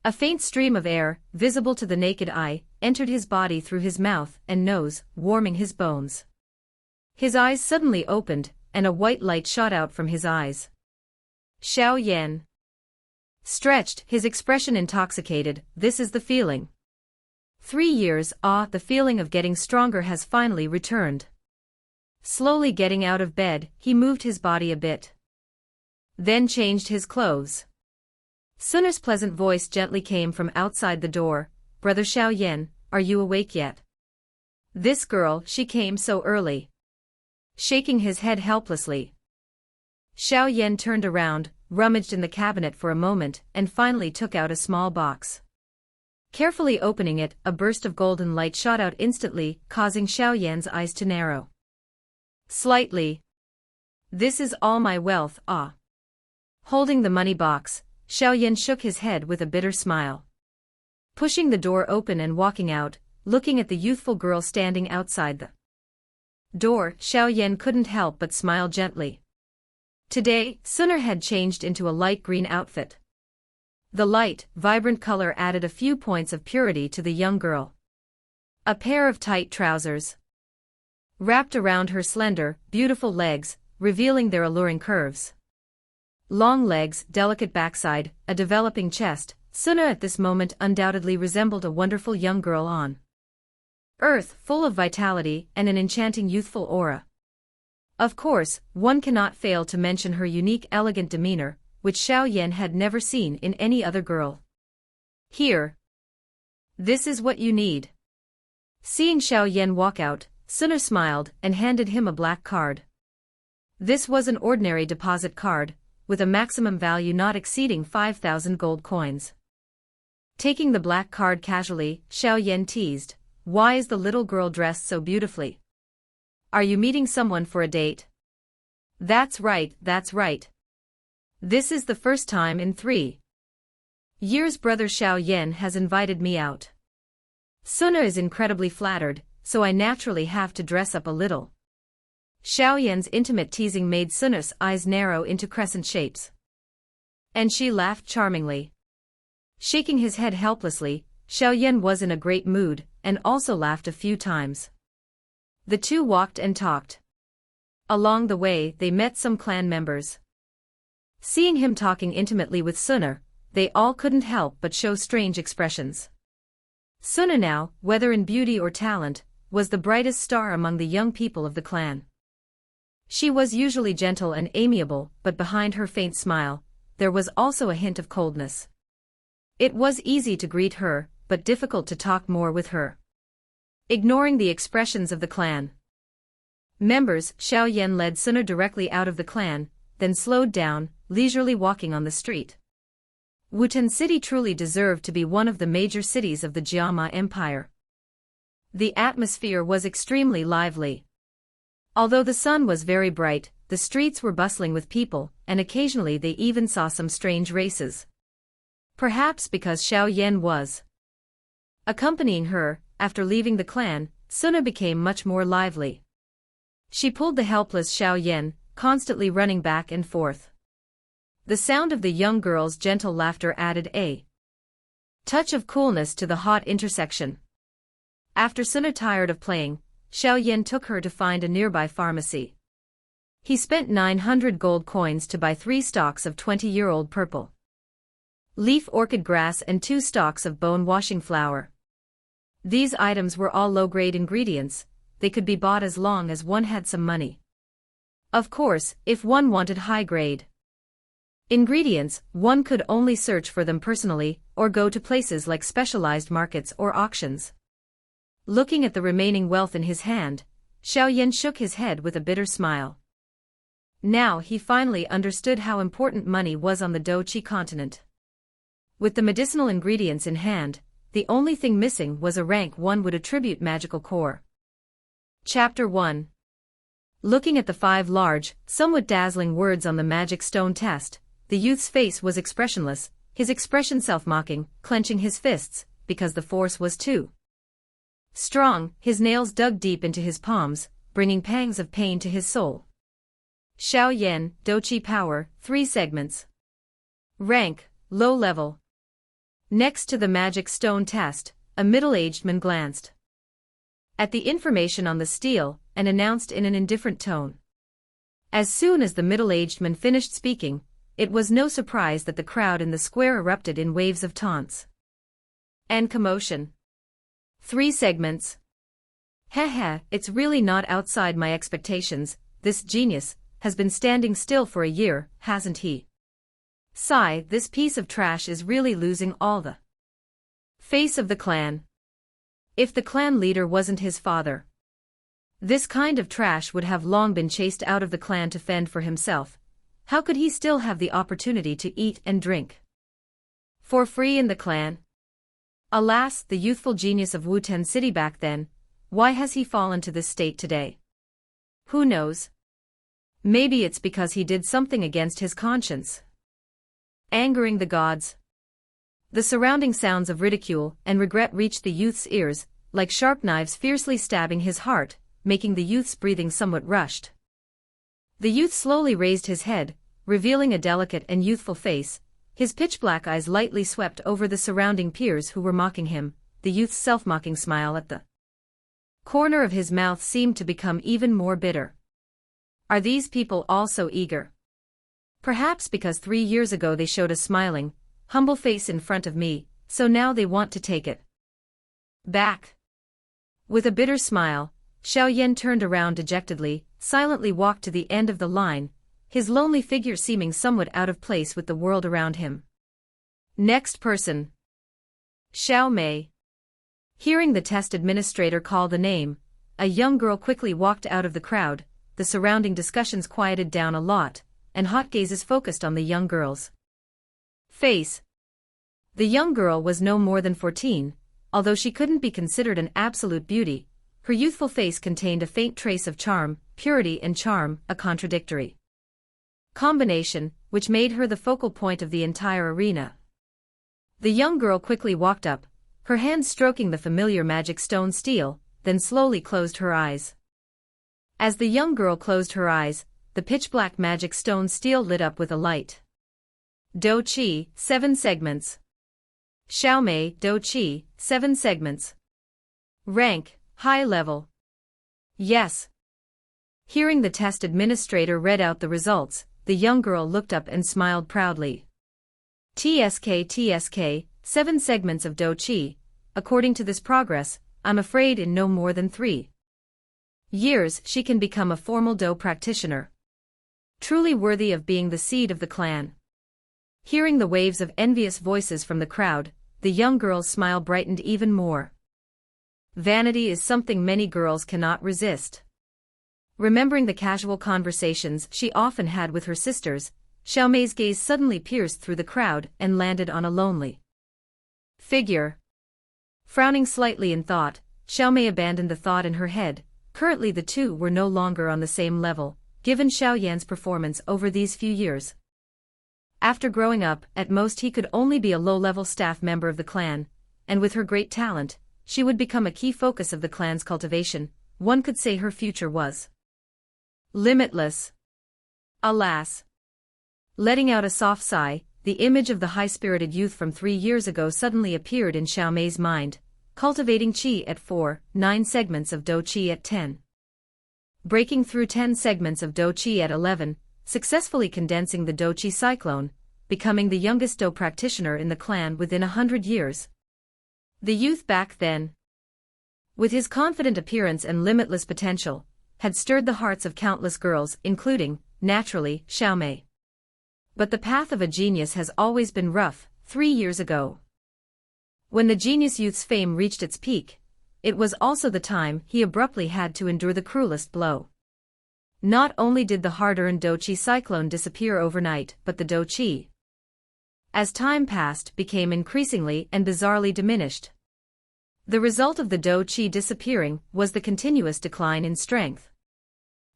A faint stream of air, visible to the naked eye, entered his body through his mouth and nose, warming his bones. His eyes suddenly opened, and a white light shot out from his eyes. Xiao Yan stretched, his expression intoxicated. This is the feeling. 3 years, the feeling of getting stronger has finally returned. Slowly getting out of bed, he moved his body a bit. Then changed his clothes. Sun's pleasant voice gently came from outside the door. Brother Xiao Yan, are you awake yet? This girl, she came so early. Shaking his head helplessly. Xiao Yan turned around, rummaged in the cabinet for a moment, and finally took out a small box. Carefully opening it, a burst of golden light shot out instantly, causing Xiao Yan's eyes to narrow slightly. This is all my wealth, Holding the money box, Xiao Yan shook his head with a bitter smile. Pushing the door open and walking out, looking at the youthful girl standing outside the door, Xiao Yan couldn't help but smile gently. Today, Sun had changed into a light green outfit. The light, vibrant color added a few points of purity to the young girl. A pair of tight trousers wrapped around her slender, beautiful legs, revealing their alluring curves. Long legs, delicate backside, a developing chest, Sun at this moment undoubtedly resembled a wonderful young girl on earth, full of vitality and an enchanting youthful aura. Of course, one cannot fail to mention her unique elegant demeanor, which Xiao Yan had never seen in any other girl. Here. This is what you need. Seeing Xiao Yan walk out, Sun smiled and handed him a black card. This was an ordinary deposit card, with a maximum value not exceeding 5,000 gold coins. Taking the black card casually, Xiao Yan teased, "Why is the little girl dressed so beautifully? Are you meeting someone for a date?" That's right, that's right. This is the first time in 3 years Brother Xiao Yan has invited me out. Sun is incredibly flattered, so I naturally have to dress up a little. Xiao Yan's intimate teasing made Sun's eyes narrow into crescent shapes. And she laughed charmingly. Shaking his head helplessly, Xiao Yan was in a great mood, and also laughed a few times. The two walked and talked. Along the way, they met some clan members. Seeing him talking intimately with Sun, they all couldn't help but show strange expressions. Sun now, whether in beauty or talent, was the brightest star among the young people of the clan. She was usually gentle and amiable, but behind her faint smile, there was also a hint of coldness. It was easy to greet her, but difficult to talk more with her. Ignoring the expressions of the clan members, Xiao Yan led Sun directly out of the clan, then slowed down, leisurely walking on the street. Wutan City truly deserved to be one of the major cities of the Jiama Empire. The atmosphere was extremely lively. Although the sun was very bright, the streets were bustling with people, and occasionally they even saw some strange races. Perhaps because Xiao Yan was accompanying her, after leaving the clan, Sun became much more lively. She pulled the helpless Xiao Yan, constantly running back and forth. The sound of the young girl's gentle laughter added a touch of coolness to the hot intersection. After Sun tired of playing, Xiao Yan took her to find a nearby pharmacy. He spent 900 gold coins to buy 3 stalks of 20-year-old purple leaf orchid grass and 2 stalks of bone-washing flour. These items were all low-grade ingredients, they could be bought as long as one had some money. Of course, if one wanted high-grade ingredients, one could only search for them personally, or go to places like specialized markets or auctions. Looking at the remaining wealth in his hand, Xiao Yan shook his head with a bitter smile. Now he finally understood how important money was on the Dou Qi Continent. With the medicinal ingredients in hand, the only thing missing was a rank one would attribute magical core. Chapter 1. Looking at the 5 large, somewhat dazzling words on the magic stone test, the youth's face was expressionless, his expression self-mocking, clenching his fists, because the force was too strong. His nails dug deep into his palms, bringing pangs of pain to his soul. Xiao Yan, Dou Qi power, 3 segments. Rank, low level. Next to the magic stone test, a middle-aged man glanced at the information on the stele and announced in an indifferent tone. As soon as the middle-aged man finished speaking, it was no surprise that the crowd in the square erupted in waves of taunts and commotion. 3 segments. Heh, it's really not outside my expectations. This genius has been standing still for a year, hasn't he? Sigh, this piece of trash is really losing all the face of the clan. If the clan leader wasn't his father, this kind of trash would have long been chased out of the clan to fend for himself. How could he still have the opportunity to eat and drink for free in the clan? Alas, the youthful genius of Wuten City back then, why has he fallen to this state today? Who knows? Maybe it's because he did something against his conscience, angering the gods. The surrounding sounds of ridicule and regret reached the youth's ears, like sharp knives fiercely stabbing his heart, making the youth's breathing somewhat rushed. The youth slowly raised his head, revealing a delicate and youthful face. His pitch-black eyes lightly swept over the surrounding peers who were mocking him. The youth's self-mocking smile at the corner of his mouth seemed to become even more bitter. Are these people all so eager? Perhaps because 3 years ago they showed a smiling, humble face in front of me, so now they want to take it back. With a bitter smile, Xiao Yan turned around dejectedly, silently walked to the end of the line, his lonely figure seeming somewhat out of place with the world around him. Next person. Xiao Mei. Hearing the test administrator call the name, a young girl quickly walked out of the crowd. The surrounding discussions quieted down a lot, and hot gazes focused on the young girl's face. The young girl was no more than 14, although she couldn't be considered an absolute beauty. Her youthful face contained a faint trace of charm, purity and charm, a contradictory combination, which made her the focal point of the entire arena. The young girl quickly walked up, her hand stroking the familiar magic stone stele, then slowly closed her eyes. As the young girl closed her eyes, the pitch-black magic stone stele lit up with a light. Dou Qi, 7 segments. Xiao Mei, Dou Qi, 7 segments. Rank, high level. Yes. Hearing the test administrator read out the results, the young girl looked up and smiled proudly. TSK, 7 segments of Dou Qi. According to this progress, I'm afraid in no more than 3 years she can become a formal Dou practitioner, truly worthy of being the seed of the clan. Hearing the waves of envious voices from the crowd, the young girl's smile brightened even more. Vanity is something many girls cannot resist. Remembering the casual conversations she often had with her sisters, Xiao Mei's gaze suddenly pierced through the crowd and landed on a lonely figure. Frowning slightly in thought, Xiao Mei abandoned the thought in her head. Currently the two were no longer on the same level, given Xiao Yan's performance over these few years. After growing up, at most he could only be a low-level staff member of the clan, and with her great talent, she would become a key focus of the clan's cultivation. One could say her future was limitless. Alas. Letting out a soft sigh, the image of the high-spirited youth from 3 years ago suddenly appeared in Xiao Mei's mind. Cultivating Qi at 4, 9 segments of Dou Qi at 10. Breaking through 10 segments of Dou Qi at 11, successfully condensing the Dou Qi cyclone, becoming the youngest Dou practitioner in the clan within 100 years. The youth back then, with his confident appearance and limitless potential, had stirred the hearts of countless girls, including, naturally, Xiao Mei. But the path of a genius has always been rough. 3 years ago, when the genius youth's fame reached its peak, it was also the time he abruptly had to endure the cruelest blow. Not only did the hard-earned Dou Qi cyclone disappear overnight, but the Dou Qi, as time passed, became increasingly and bizarrely diminished. The result of the Dou Qi disappearing was the continuous decline in strength.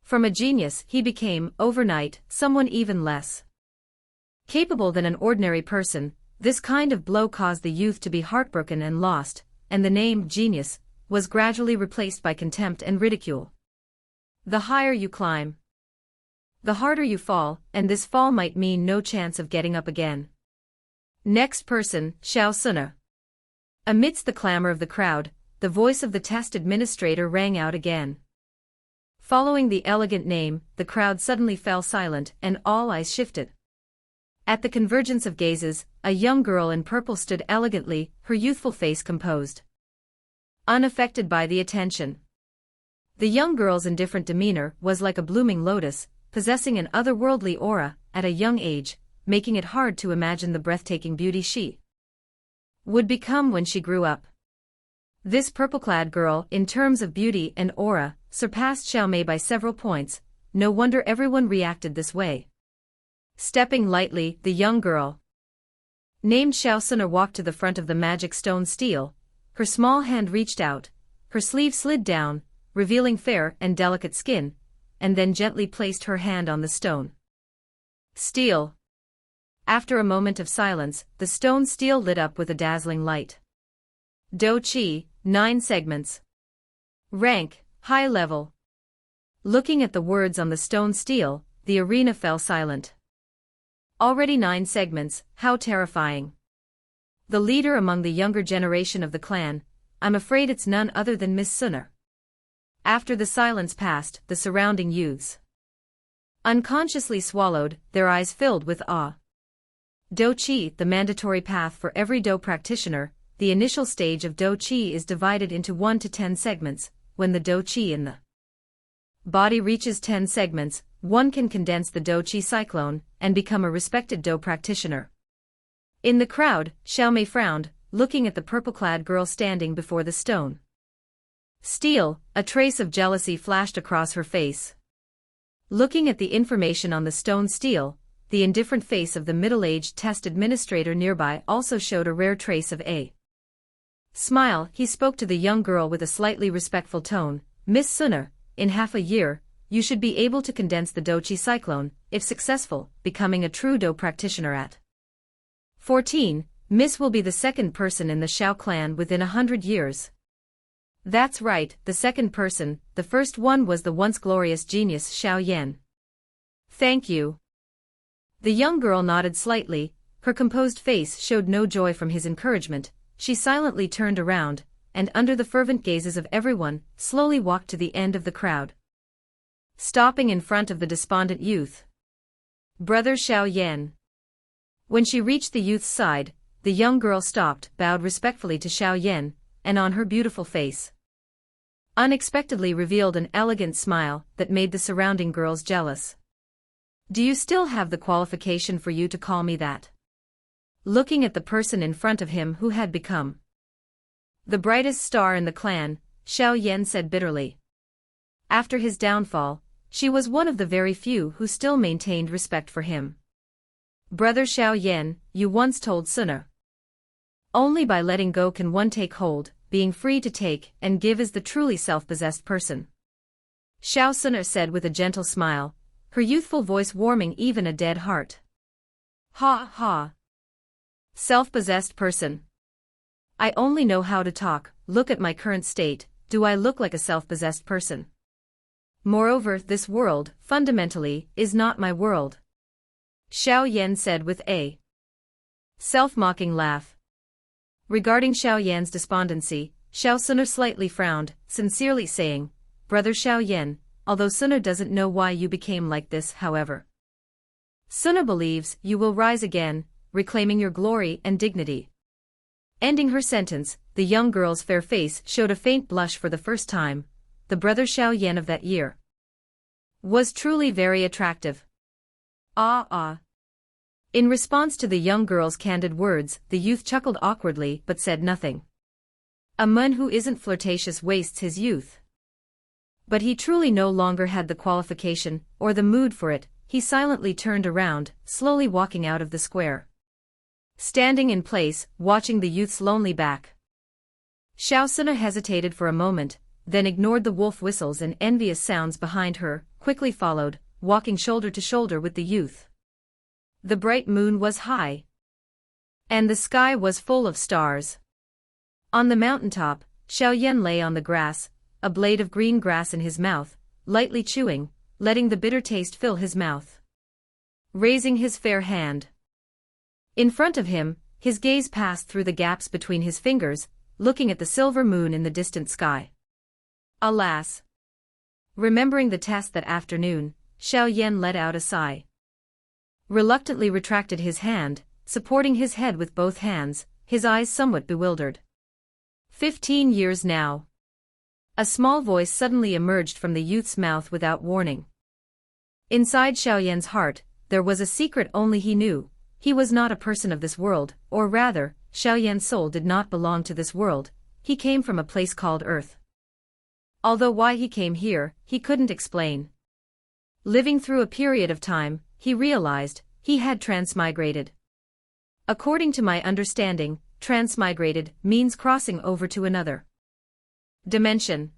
From a genius he became, overnight, someone even less capable than an ordinary person. This kind of blow caused the youth to be heartbroken and lost, and the name genius was gradually replaced by contempt and ridicule. The higher you climb, the harder you fall, and this fall might mean no chance of getting up again. Next person, Xiao Suna. Amidst the clamor of the crowd, the voice of the test administrator rang out again. Following the elegant name, the crowd suddenly fell silent and all eyes shifted. At the convergence of gazes, a young girl in purple stood elegantly, her youthful face composed, unaffected by the attention. The young girl's indifferent demeanor was like a blooming lotus, possessing an otherworldly aura, at a young age, making it hard to imagine the breathtaking beauty she would become when she grew up. This purple-clad girl, in terms of beauty and aura, surpassed Xiao Mei by several points. No wonder everyone reacted this way. Stepping lightly, the young girl named Xiao Suna walked to the front of the magic stone stele. Her small hand reached out, her sleeve slid down, revealing fair and delicate skin, and then gently placed her hand on the stone stele. After a moment of silence, the stone stele lit up with a dazzling light. Dou Qi, 9 segments. Rank, high level. Looking at the words on the stone stele, the arena fell silent. Already 9 segments, how terrifying. The leader among the younger generation of the clan, I'm afraid it's none other than Miss Suna. After the silence passed, the surrounding youths unconsciously swallowed, their eyes filled with awe. Dou Qi, the mandatory path for every Dou practitioner. The initial stage of Dou Qi is divided into 1 to 10 segments. When the Dou Qi in the body reaches 10 segments, one can condense the Dou Qi cyclone and become a respected Dou practitioner. In the crowd, Xiao Mei frowned, looking at the purple-clad girl standing before the stone stele. A trace of jealousy flashed across her face. Looking at the information on the stone stele, the indifferent face of the middle-aged test administrator nearby also showed a rare trace of a smile. He spoke to the young girl with a slightly respectful tone. Miss Suna, in half a year, you should be able to condense the Dou Qi cyclone, if successful, becoming a true Dou practitioner at 14. Miss will be the second person in the Xiao clan within 100 years. That's right, the second person. The first one was the once glorious genius Xiao Yan. Thank you. The young girl nodded slightly. Her composed face showed no joy from his encouragement. She silently turned around, and under the fervent gazes of everyone, slowly walked to the end of the crowd, stopping in front of the despondent youth. Brother Xiao Yan. When she reached the youth's side, the young girl stopped, bowed respectfully to Xiao Yan, and on her beautiful face unexpectedly revealed an elegant smile that made the surrounding girls jealous. Do you still have the qualification for you to call me that? Looking at the person in front of him who had become the brightest star in the clan, Xiao Yan said bitterly. After his downfall, she was one of the very few who still maintained respect for him. Brother Xiao Yan, you once told Suna, only by letting go can one take hold. Being free to take and give is the truly self-possessed person. Xiao Suna said with a gentle smile, her youthful voice warming even a dead heart. Ha ha. Self-possessed person. I only know how to talk. Look at my current state. Do I look like a self-possessed person? Moreover, this world, fundamentally, is not my world. Xiao Yan said with a self-mocking laugh. Regarding Xiao Yan's despondency, Xiao Suna slightly frowned, sincerely saying, Brother Xiao Yan, although Suna doesn't know why you became like this, however, Suna believes you will rise again, reclaiming your glory and dignity. Ending her sentence, the young girl's fair face showed a faint blush for the first time. The brother Xiao Yan of that year was truly very attractive. In response to the young girl's candid words, the youth chuckled awkwardly but said nothing. A man who isn't flirtatious wastes his youth. But he truly no longer had the qualification, or the mood for it. He silently turned around, slowly walking out of the square. Standing in place, watching the youth's lonely back, Xiao Suna hesitated for a moment, then ignored the wolf whistles and envious sounds behind her, quickly followed, walking shoulder to shoulder with the youth. The bright moon was high, and the sky was full of stars. On the mountaintop, Xiao Yan lay on the grass, a blade of green grass in his mouth, lightly chewing, letting the bitter taste fill his mouth. Raising his fair hand in front of him, his gaze passed through the gaps between his fingers, looking at the silver moon in the distant sky. Alas! Remembering the test that afternoon, Xiao Yan let out a sigh. Reluctantly retracted his hand, supporting his head with both hands, his eyes somewhat bewildered. 15 years now. A small voice suddenly emerged from the youth's mouth without warning. Inside Xiao Yan's heart, there was a secret only he knew. He was not a person of this world, or rather, Xiao Yan's soul did not belong to this world. He came from a place called Earth. Although why he came here, he couldn't explain. Living through a period of time, he realized, he had transmigrated. According to my understanding, transmigrated means crossing over to another dimension.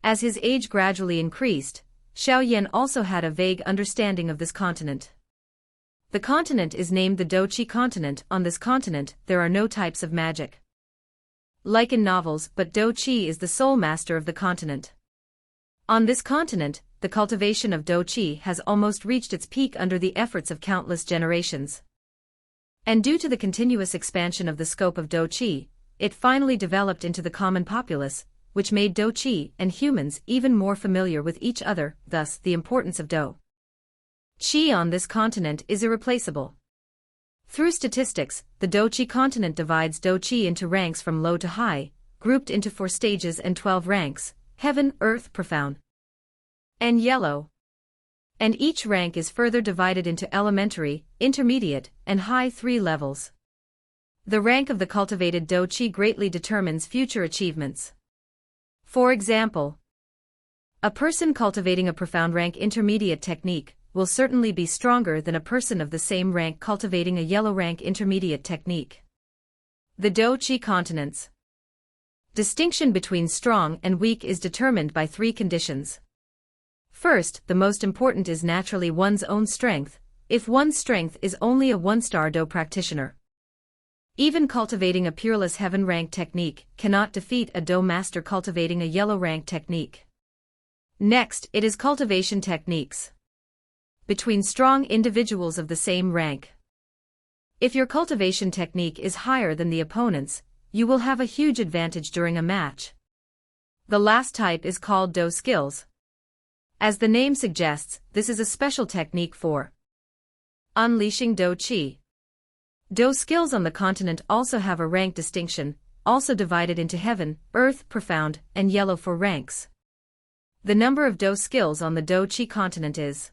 As his age gradually increased, Xiao Yan also had a vague understanding of this continent. The continent is named the Dou Qi Continent. On this continent, there are no types of magic like in novels, but Dou Qi is the sole master of the continent. On this continent, the cultivation of Dou Qi has almost reached its peak under the efforts of countless generations. And due to the continuous expansion of the scope of Dou Qi, it finally developed into the common populace, which made Dou Qi and humans even more familiar with each other. Thus, the importance of Dou Qi on this continent is irreplaceable. Through statistics, the Dou Qi Continent divides Dou Qi into ranks from low to high, grouped into 4 stages and 12 ranks: heaven, earth, profound, and yellow. And each rank is further divided into elementary, intermediate, and high 3 levels. The rank of the cultivated Dou Qi greatly determines future achievements. For example, a person cultivating a profound rank intermediate technique will certainly be stronger than a person of the same rank cultivating a yellow rank intermediate technique. The Dou Qi continents. Distinction between strong and weak is determined by 3 conditions. First, the most important is naturally one's own strength. If one's strength is only a 1-star Dou practitioner, even cultivating a peerless heaven rank technique cannot defeat a Dou master cultivating a yellow rank technique. Next, it is cultivation techniques between strong individuals of the same rank. If your cultivation technique is higher than the opponent's, you will have a huge advantage during a match. The last type is called Dou skills. As the name suggests, this is a special technique for unleashing Dou Qi. Dou skills on the continent also have a rank distinction, also divided into heaven, earth, profound, and yellow for ranks. The number of Dou skills on the Dou Qi continent is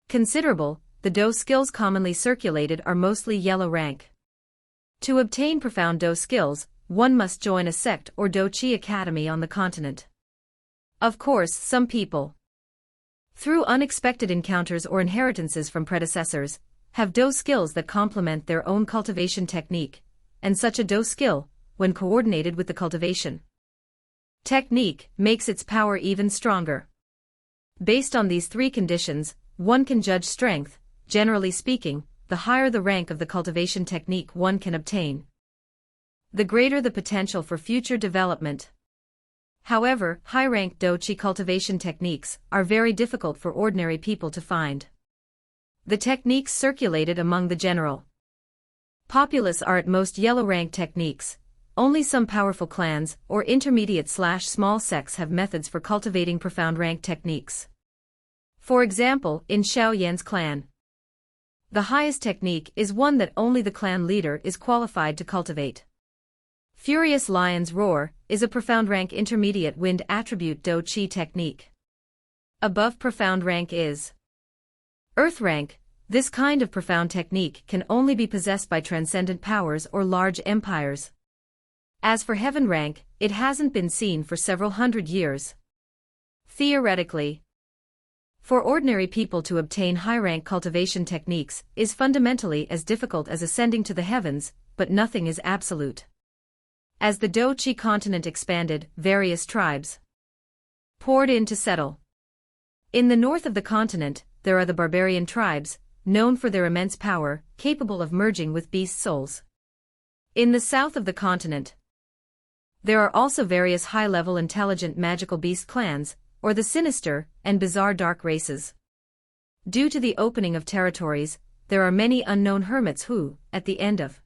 considerable. The Dou skills commonly circulated are mostly yellow rank. To obtain profound Dou skills, one must join a sect or Dou Qi academy on the continent. Of course, some people, through unexpected encounters or inheritances from predecessors, have Dou skills that complement their own cultivation technique, and such a Dou skill, when coordinated with the cultivation technique, makes its power even stronger. Based on these 3 conditions, one can judge strength. Generally speaking, the higher the rank of the cultivation technique one can obtain, the greater the potential for future development. However, high-rank Dou Qi cultivation techniques are very difficult for ordinary people to find. The techniques circulated among the general populace are at most yellow-rank techniques. Only some powerful clans or intermediate/small sects have methods for cultivating profound rank techniques. For example, in Xiao Yan's clan, the highest technique is one that only the clan leader is qualified to cultivate. Furious Lion's Roar is a profound rank intermediate wind attribute Dou Qi technique. Above profound rank is Earth rank. This kind of profound technique can only be possessed by transcendent powers or large empires. As for heaven rank, it hasn't been seen for several hundred years. Theoretically, for ordinary people to obtain high-rank cultivation techniques is fundamentally as difficult as ascending to the heavens, but nothing is absolute. As the Dou Qi continent expanded, various tribes poured in to settle. In the north of the continent, there are the barbarian tribes, known for their immense power, capable of merging with beast souls. In the south of the continent, there are also various high-level intelligent magical beast clans, or the sinister and bizarre dark races. Due to the opening of territories, there are many unknown hermits who, at the end of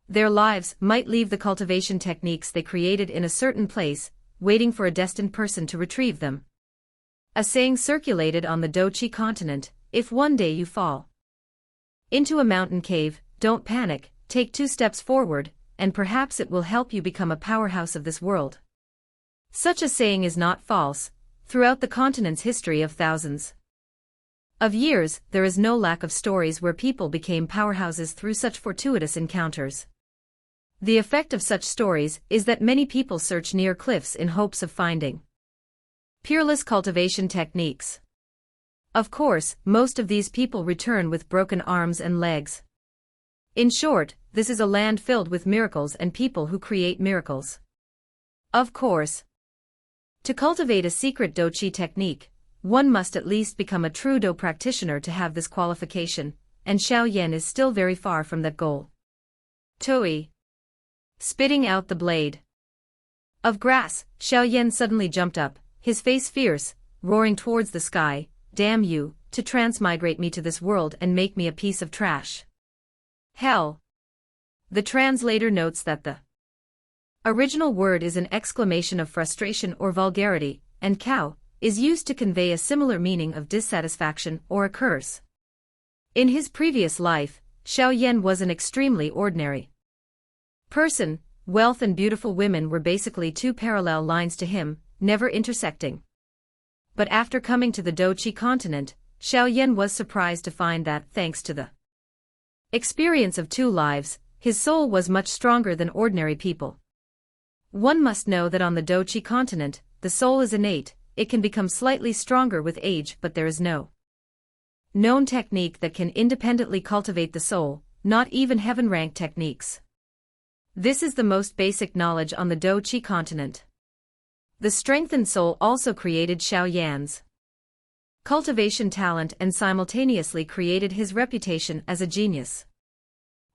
Their lives might leave the cultivation techniques they created in a certain place, waiting for a destined person to retrieve them. A saying circulated on the Dou Qi Continent: if one day you fall into a mountain cave, don't panic, take 2 steps forward, and perhaps it will help you become a powerhouse of this world. Such a saying is not false. Throughout the continent's history of thousands of years, there is no lack of stories where people became powerhouses through such fortuitous encounters. The effect of such stories is that many people search near cliffs in hopes of finding peerless cultivation techniques. Of course, most of these people return with broken arms and legs. In short, this is a land filled with miracles and people who create miracles. Of course, to cultivate a secret Dou Qi technique, one must at least become a true Dou practitioner to have this qualification, and Xiao Yan is still very far from that goal. Toi. Spitting out the blade of grass, Xiao Yan suddenly jumped up, his face fierce, roaring towards the sky. Damn you, to transmigrate me to this world and make me a piece of trash. Hell. The translator notes that the original word is an exclamation of frustration or vulgarity, and cow is used to convey a similar meaning of dissatisfaction or a curse. In his previous life, Xiao Yan was an extremely ordinary person. Wealth and beautiful women were basically 2 parallel lines to him, never intersecting. But after coming to the Dou Qi Continent, Xiao Yan was surprised to find that, thanks to the experience of 2 lives, his soul was much stronger than ordinary people. One must know that on the Dou Qi Continent, the soul is innate. It can become slightly stronger with age, but there is no known technique that can independently cultivate the soul, not even heaven-rank techniques. This is the most basic knowledge on the Dou Qi Continent. The strengthened soul also created Xiao Yan's cultivation talent and simultaneously created his reputation as a genius.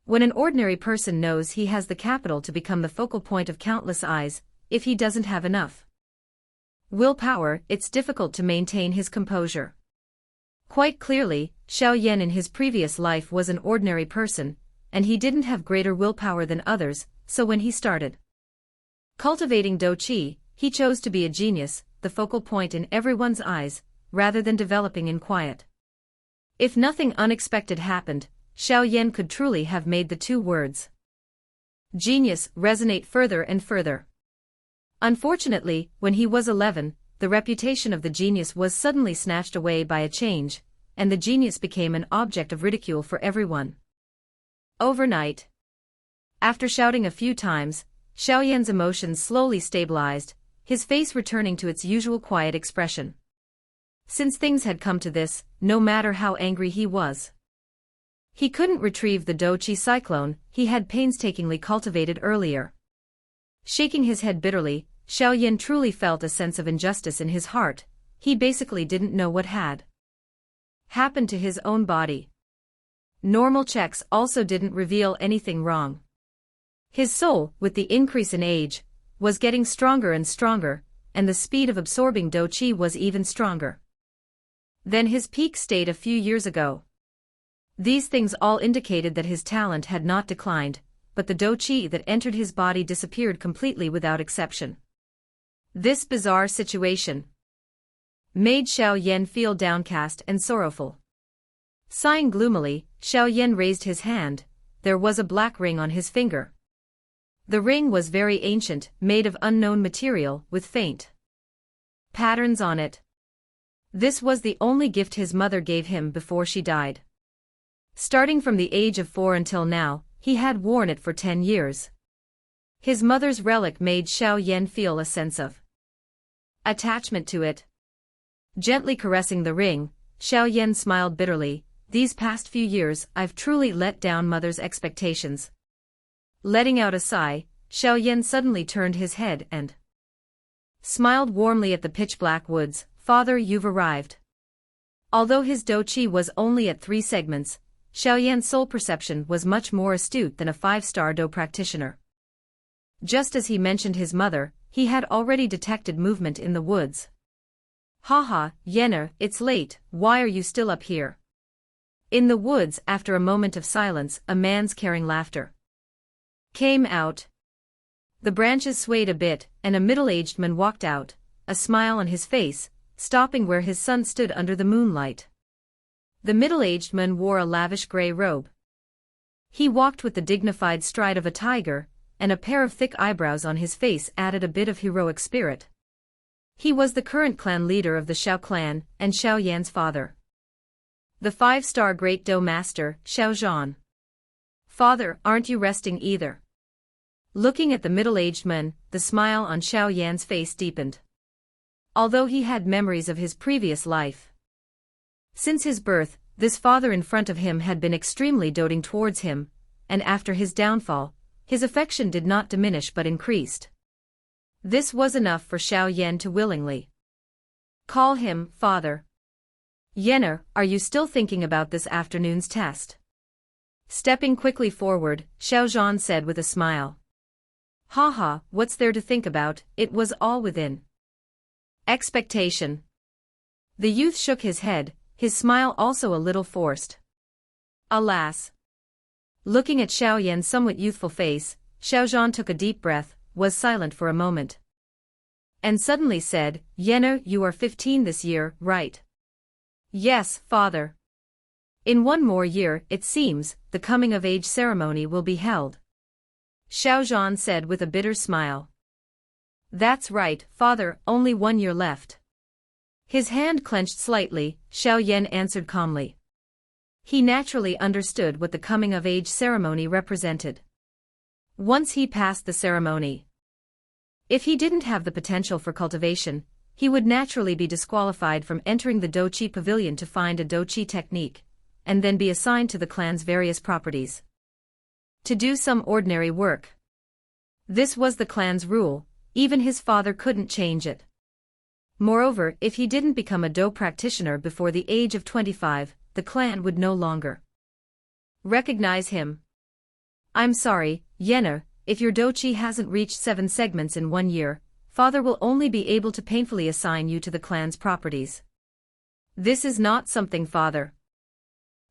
When an ordinary person knows he has the capital to become the focal point of countless eyes, if he doesn't have enough willpower, it's difficult to maintain his composure. Quite clearly, Xiao Yan in his previous life was an ordinary person, and he didn't have greater willpower than others, so when he started cultivating Dou Qi, he chose to be a genius, the focal point in everyone's eyes, rather than developing in quiet. If nothing unexpected happened, Xiao Yan could truly have made the 2 words genius resonate further and further. Unfortunately, when he was 11, the reputation of the genius was suddenly snatched away by a change, and the genius became an object of ridicule for everyone. Overnight. After shouting a few times, Xiao Yan's emotions slowly stabilized, his face returning to its usual quiet expression. Since things had come to this, no matter how angry he was, he couldn't retrieve the Dou Qi cyclone he had painstakingly cultivated earlier. Shaking his head bitterly, Xiao Yan truly felt a sense of injustice in his heart. He basically didn't know what had happened to his own body. Normal checks also didn't reveal anything wrong. His soul, with the increase in age, was getting stronger and stronger, and the speed of absorbing Dou Qi was even stronger than his peak state a few years ago. These things all indicated that his talent had not declined, but the Dou Qi that entered his body disappeared completely without exception. This bizarre situation made Xiao Yan feel downcast and sorrowful. Sighing gloomily, Xiao Yan raised his hand. There was a black ring on his finger. The ring was very ancient, made of unknown material, with faint patterns on it. This was the only gift his mother gave him before she died. Starting from the age of 4 until now, he had worn it for 10 years. His mother's relic made Xiao Yan feel a sense of attachment to it. Gently caressing the ring, Xiao Yan smiled bitterly. These past few years I've truly let down mother's expectations. Letting out a sigh, Xiao Yan suddenly turned his head and smiled warmly at the pitch-black woods. Father, you've arrived. Although his Dou Qi was only at 3 segments, Xiao Yan's soul perception was much more astute than a 5-star Dou practitioner. Just as he mentioned his mother, he had already detected movement in the woods. Haha, Yenner, it's late, why are you still up here? In the woods, after a moment of silence, a man's carrying laughter came out. The branches swayed a bit, and a middle-aged man walked out, a smile on his face, stopping where his son stood under the moonlight. The middle-aged man wore a lavish grey robe. He walked with the dignified stride of a tiger, and a pair of thick eyebrows on his face added a bit of heroic spirit. He was the current clan leader of the Xiao clan, and Xiao Yan's father. The 5-star Great Dou Master, Xiao Yan. Father, aren't you resting either? Looking at the middle-aged man, the smile on Xiao Yan's face deepened. Although he had memories of his previous life. Since his birth, this father in front of him had been extremely doting towards him, and after his downfall, his affection did not diminish but increased. This was enough for Xiao Yan to willingly call him father. Yenner, are you still thinking about this afternoon's test? Stepping quickly forward, Xiao Yan said with a smile. Haha, what's there to think about, it was all within expectation. The youth shook his head, his smile also a little forced. Alas. Looking at Xiao Yan's somewhat youthful face, Xiao Yan took a deep breath, was silent for a moment, and suddenly said, Yenner, you are 15 this year, right? Yes, father. In 1 more year, it seems, the coming-of-age ceremony will be held. Xiao Yan said with a bitter smile. That's right, father, only 1 year left. His hand clenched slightly, Xiao Yan answered calmly. He naturally understood what the coming-of-age ceremony represented. Once he passed the ceremony, if he didn't have the potential for cultivation, he would naturally be disqualified from entering the Dou Qi Pavilion to find a Dou Qi technique, and then be assigned to the clan's various properties to do some ordinary work. This was the clan's rule, even his father couldn't change it. Moreover, if he didn't become a Dou practitioner before the age of 25, the clan would no longer recognize him. I'm sorry, Yenner, if your Dou Qi hasn't reached 7 segments in 1 year, father will only be able to painfully assign you to the clan's properties. This is not something father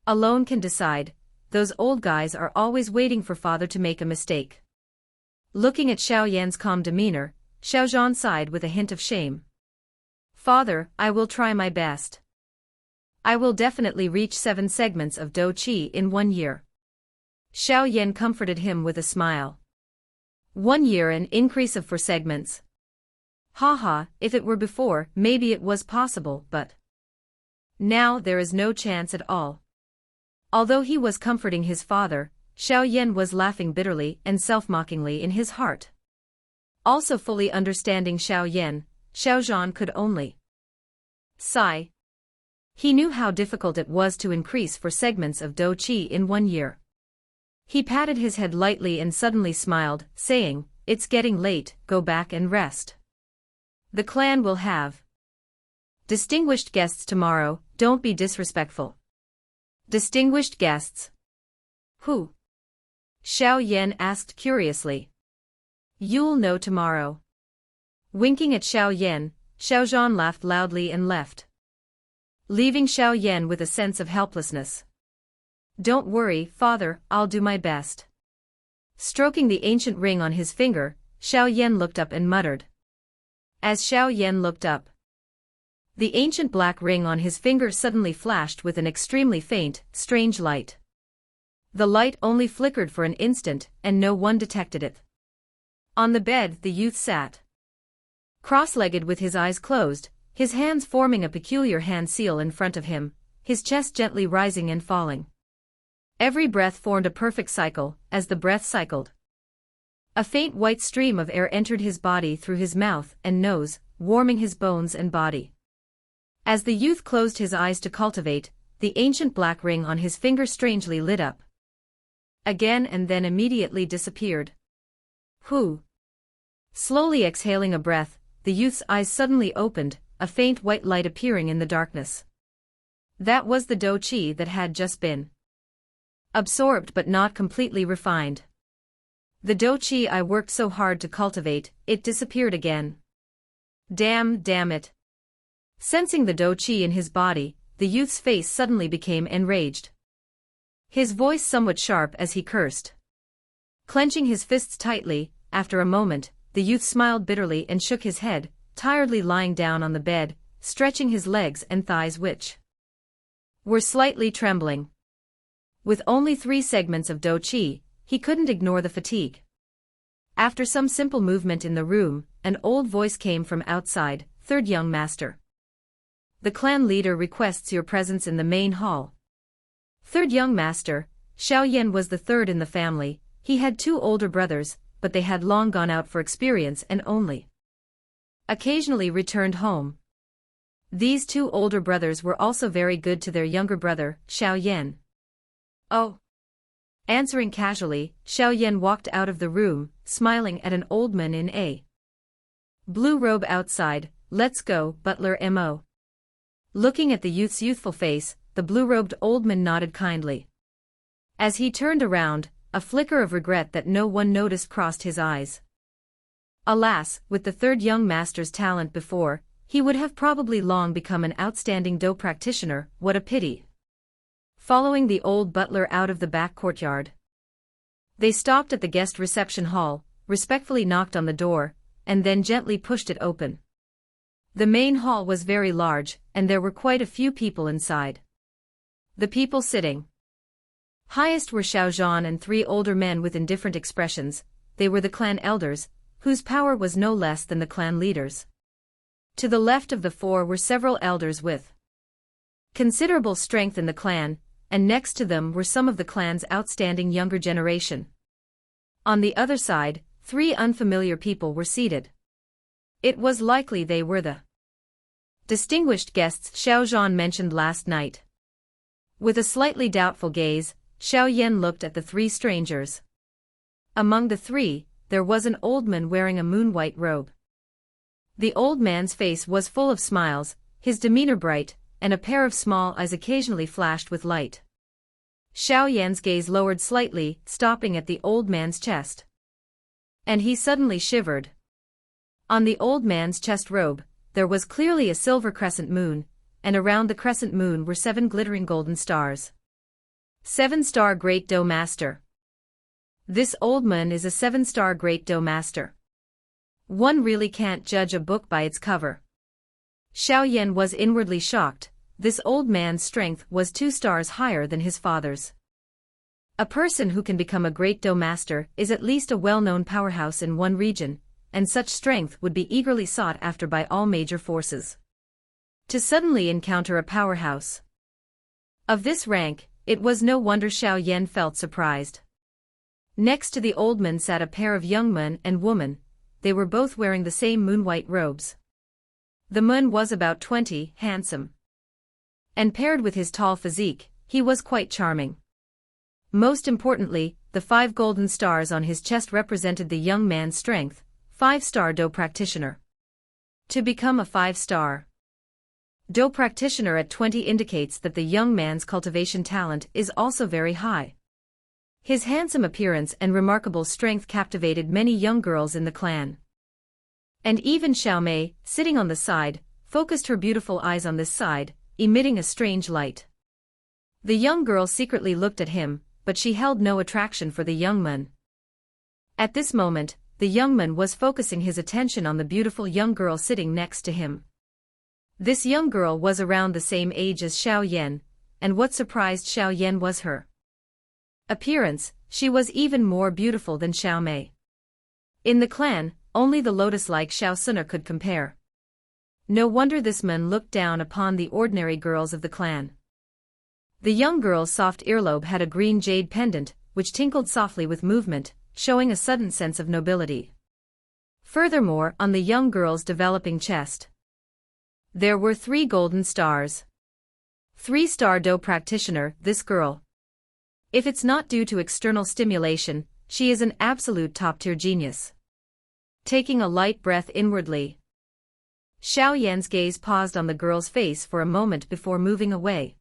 alone can decide, those old guys are always waiting for father to make a mistake. Looking at Xiao Yan's calm demeanor, Xiao Yan sighed with a hint of shame. Father, I will try my best. I will definitely reach 7 segments of Dou Qi in 1 year. Xiao Yan comforted him with a smile. 1 year an increase of 4 segments. Haha, if it were before, maybe it was possible, but now there is no chance at all. Although he was comforting his father, Xiao Yan was laughing bitterly and self-mockingly in his heart. Also fully understanding Xiao Yan, Xiao Yan could only sigh. He knew how difficult it was to increase 4 segments of Dou Qi in 1 year. He patted his head lightly and suddenly smiled, saying, It's getting late, go back and rest. The clan will have distinguished guests tomorrow, don't be disrespectful. Distinguished guests? Who? Xiao Yan asked curiously. You'll know tomorrow. Winking at Xiao Yan, Xiao Yan laughed loudly and left, leaving Xiao Yan with a sense of helplessness. Don't worry, father, I'll do my best. Stroking the ancient ring on his finger, Xiao Yan looked up and muttered. As Xiao Yan looked up, the ancient black ring on his finger suddenly flashed with an extremely faint, strange light. The light only flickered for an instant, and no one detected it. On the bed the youth sat, cross-legged with his eyes closed, his hands forming a peculiar hand seal in front of him, his chest gently rising and falling. Every breath formed a perfect cycle, as the breath cycled. A faint white stream of air entered his body through his mouth and nose, warming his bones and body. As the youth closed his eyes to cultivate, the ancient black ring on his finger strangely lit up again and then immediately disappeared. Whew! Slowly exhaling a breath, the youth's eyes suddenly opened, a faint white light appearing in the darkness. That was the Dou Qi that had just been absorbed but not completely refined. The Dou Qi I worked so hard to cultivate, it disappeared again. Damn it. Sensing the Dou Qi in his body, the youth's face suddenly became enraged. His voice somewhat sharp as he cursed. Clenching his fists tightly, after a moment, the youth smiled bitterly and shook his head, tiredly lying down on the bed, stretching his legs and thighs which were slightly trembling. With only 3 segments of Dou Qi, he couldn't ignore the fatigue. After some simple movement in the room, an old voice came from outside, "Third young master. The clan leader requests your presence in the main hall." Third young master, Xiao Yan was the third in the family. He had 2 older brothers, but they had long gone out for experience and only occasionally returned home. These 2 older brothers were also very good to their younger brother, Xiao Yan. "Oh." Answering casually, Xiao Yan walked out of the room, smiling at an old man in a blue robe outside. "Let's go, butler Mo." Looking at the youth's youthful face, the blue-robed old man nodded kindly. As he turned around, a flicker of regret that no one noticed crossed his eyes. Alas, with the third young master's talent before, he would have probably long become an outstanding Dou practitioner. What a pity. Following the old butler out of the back courtyard, they stopped at the guest reception hall, respectfully knocked on the door, and then gently pushed it open. The main hall was very large, and there were quite a few people inside. The people sitting highest were Xiao Yan and 3 older men with indifferent expressions. They were the clan elders, whose power was no less than the clan leaders. To the left of the 4 were several elders with considerable strength in the clan, and next to them were some of the clan's outstanding younger generation. On the other side, 3 unfamiliar people were seated. It was likely they were the distinguished guests Xiao Yan mentioned last night. With a slightly doubtful gaze, Xiao Yan looked at the 3 strangers. Among the 3, there was an old man wearing a moon-white robe. The old man's face was full of smiles, his demeanor bright, and a pair of small eyes occasionally flashed with light. Xiao Yan's gaze lowered slightly, stopping at the old man's chest. And he suddenly shivered. On the old man's chest robe, there was clearly a silver crescent moon, and around the crescent moon were 7 glittering golden stars. 7-star Great Dou Master. This old man is a 7-star Great Dou Master. One really can't judge a book by its cover. Xiao Yan was inwardly shocked. This old man's strength was 2 stars higher than his father's. A person who can become a Great Dou Master is at least a well-known powerhouse in one region, and such strength would be eagerly sought after by all major forces. To suddenly encounter a powerhouse of this rank, it was no wonder Xiao Yan felt surprised. Next to the old man sat a pair of young man and woman. They were both wearing the same moon-white robes. The man was about 20, handsome, and paired with his tall physique, he was quite charming. Most importantly, the 5 golden stars on his chest represented the young man's strength, 5-star Dou practitioner. To become a 5-star Dou practitioner at 20 indicates that the young man's cultivation talent is also very high. His handsome appearance and remarkable strength captivated many young girls in the clan. And even Xiao Mei, sitting on the side, focused her beautiful eyes on this side, emitting a strange light. The young girl secretly looked at him, but she held no attraction for the young man. At this moment, the young man was focusing his attention on the beautiful young girl sitting next to him. This young girl was around the same age as Xiao Yan, and what surprised Xiao Yan was her appearance. She was even more beautiful than Xiao Mei. In the clan, only the lotus-like Xiao Suna could compare. No wonder this man looked down upon the ordinary girls of the clan. The young girl's soft earlobe had a green jade pendant, which tinkled softly with movement, showing a sudden sense of nobility. Furthermore, on the young girl's developing chest, there were 3 golden stars. 3-star Dou practitioner, this girl. If it's not due to external stimulation, she is an absolute top-tier genius. Taking a light breath inwardly, Xiao Yan's gaze paused on the girl's face for a moment before moving away.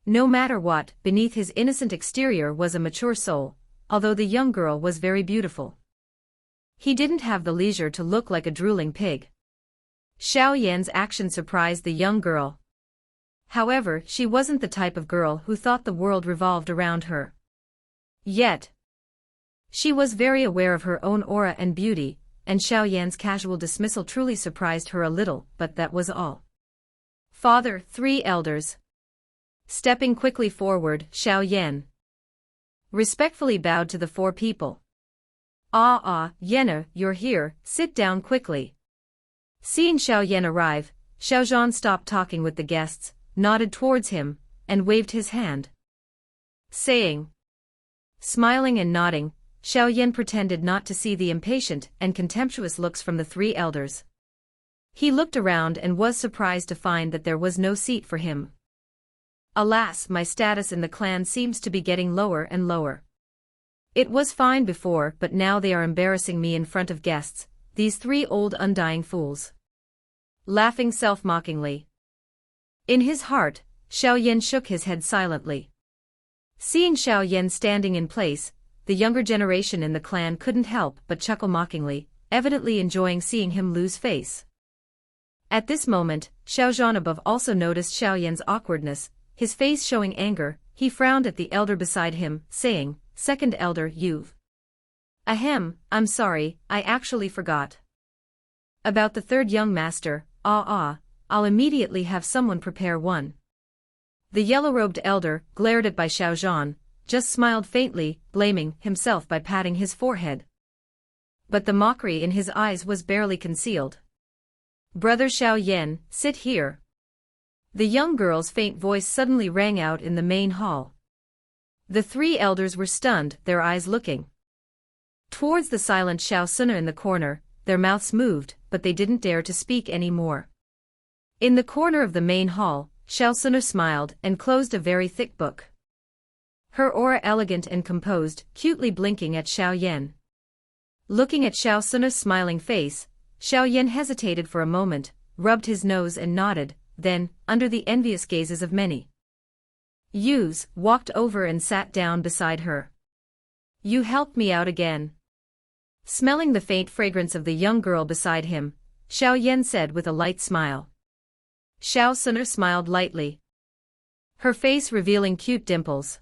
No matter what, beneath his innocent exterior was a mature soul, although the young girl was very beautiful. He didn't have the leisure to look like a drooling pig. Xiao Yan's action surprised the young girl. However, she wasn't the type of girl who thought the world revolved around her. Yet, She was very aware of her own aura and beauty, and Xiao Yan's casual dismissal truly surprised her a little, but that was all. Father, 3 elders. Stepping quickly forward, Xiao Yan respectfully bowed to the 4 people. Yana, you're here, sit down quickly. Seeing Xiao Yan arrive, Xiao Zhan stopped talking with the guests, nodded towards him, and waved his hand, saying. Smiling and nodding, Xiao Yan pretended not to see the impatient and contemptuous looks from the 3 elders. He looked around and was surprised to find that there was no seat for him. Alas, my status in the clan seems to be getting lower and lower. It was fine before, but now they are embarrassing me in front of guests, these 3 old undying fools. Laughing self-mockingly. In his heart, Xiao Yan shook his head silently. Seeing Xiao Yan standing in place, the younger generation in the clan couldn't help but chuckle mockingly, evidently enjoying seeing him lose face. At this moment, Xiao Zhan above also noticed Xiao Yan's awkwardness, his face showing anger. He frowned at the elder beside him, saying, Second elder, you've. Ahem, I'm sorry, I actually forgot. About the 3rd young master, I'll immediately have someone prepare one. The yellow-robed elder, glared at by Xiao Zhan, just smiled faintly, blaming himself by patting his forehead. But the mockery in his eyes was barely concealed. Brother Xiao Yan, sit here. The young girl's faint voice suddenly rang out in the main hall. The 3 elders were stunned, their eyes looking towards the silent Xiao Suna in the corner. Their mouths moved, but they didn't dare to speak any more. In the corner of the main hall, Xiao Suna smiled and closed a very thick book. Her aura elegant and composed, cutely blinking at Xiao Yan. Looking at Xiao Suna's smiling face, Xiao Yan hesitated for a moment, rubbed his nose and nodded, then, under the envious gazes of many youths, walked over and sat down beside her. You helped me out again. Smelling the faint fragrance of the young girl beside him, Xiao Yan said with a light smile. Xiao Suna smiled lightly, her face revealing cute dimples.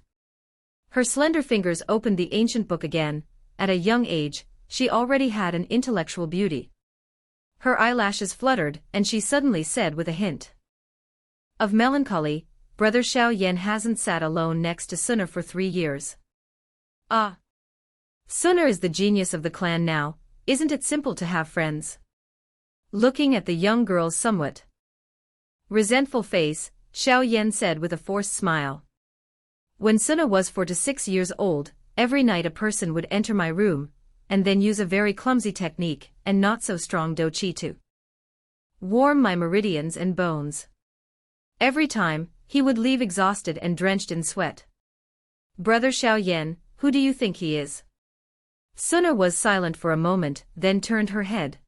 Her slender fingers opened the ancient book again. At a young age, she already had an intellectual beauty. Her eyelashes fluttered, and she suddenly said with a hint of melancholy, Brother Xiao Yan hasn't sat alone next to Suna for 3 years. Suna is the genius of the clan now, isn't it simple to have friends? Looking at the young girl's somewhat resentful face, Xiao Yan said with a forced smile. When Suna was 4 to 6 years old, every night a person would enter my room, and then use a very clumsy technique and not so strong Dou Qi to warm my meridians and bones. Every time, he would leave exhausted and drenched in sweat. Brother Xiao Yan, who do you think he is? Suna was silent for a moment, then turned her head,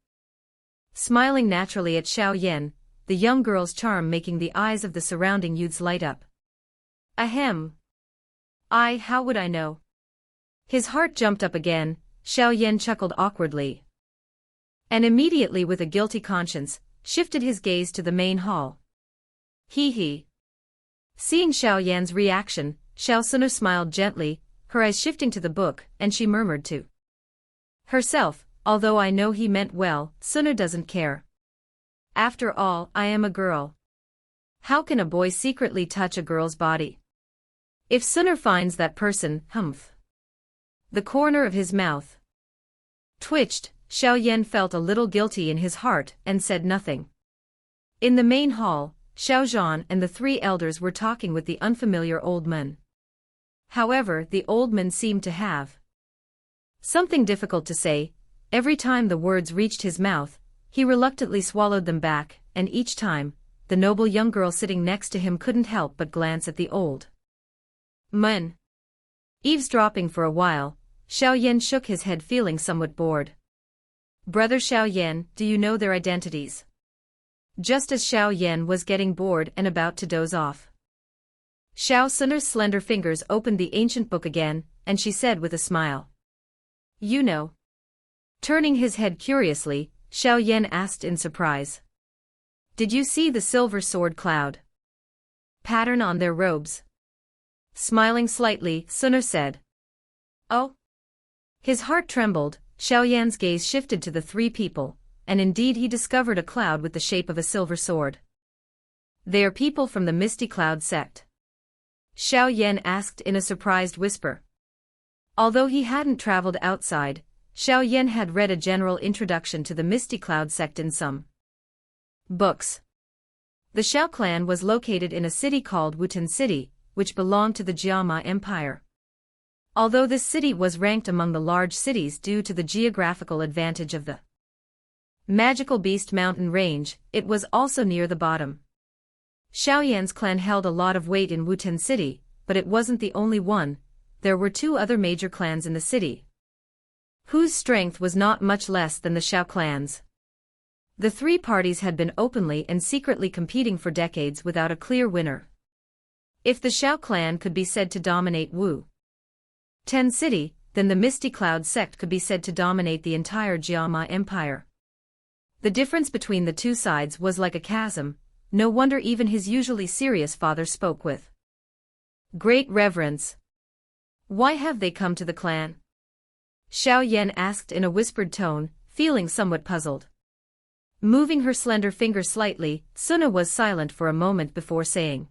smiling naturally at Xiao Yan, the young girl's charm making the eyes of the surrounding youths light up. Ahem. How would I know? His heart jumped up again. Xiao Yan chuckled awkwardly, and immediately with a guilty conscience, shifted his gaze to the main hall. Hee. Seeing Xiao Yan's reaction, Xiao Suna smiled gently, her eyes shifting to the book, and she murmured to herself, although I know he meant well, Suna doesn't care. After all, I am a girl. How can a boy secretly touch a girl's body? If Suna finds that person, humph. The corner of his mouth twitched. Xiao Yan felt a little guilty in his heart and said nothing. In the main hall, Xiao Zhan and the 3 elders were talking with the unfamiliar old man. However, the old man seemed to have something difficult to say. Every time the words reached his mouth, he reluctantly swallowed them back, and each time, the noble young girl sitting next to him couldn't help but glance at the old man. Eavesdropping for a while, Xiao Yan shook his head feeling somewhat bored. Brother Xiao Yan, do you know their identities? Just as Xiao Yan was getting bored and about to doze off, Xiao Suna's slender fingers opened the ancient book again, and she said with a smile. You know. Turning his head curiously, Xiao Yan asked in surprise. Did you see the silver sword cloud pattern on their robes? Smiling slightly, Suna said. Oh. His heart trembled. Xiao Yan's gaze shifted to the three people, and indeed he discovered a cloud with the shape of a silver sword. They are people from the Misty Cloud sect. Xiao Yan asked in a surprised whisper. Although he hadn't traveled outside, Xiao Yan had read a general introduction to the Misty Cloud sect in some books. The Xiao clan was located in a city called Wutan City, which belonged to the Jiama Empire. Although this city was ranked among the large cities due to the geographical advantage of the magical beast mountain range, it was also near the bottom. Xiao Yan's clan held a lot of weight in Wutan City, but it wasn't the only one. There were two other major clans in the city, whose strength was not much less than the Xiao clans. The three parties had been openly and secretly competing for decades without a clear winner. If the Xiao clan could be said to dominate Wutan City, then the Misty Cloud sect could be said to dominate the entire Jiama Empire. The difference between the two sides was like a chasm. No wonder even his usually serious father spoke with great reverence. Why have they come to the clan? Xiao Yan asked in a whispered tone, feeling somewhat puzzled. Moving her slender finger slightly, Suna was silent for a moment before saying,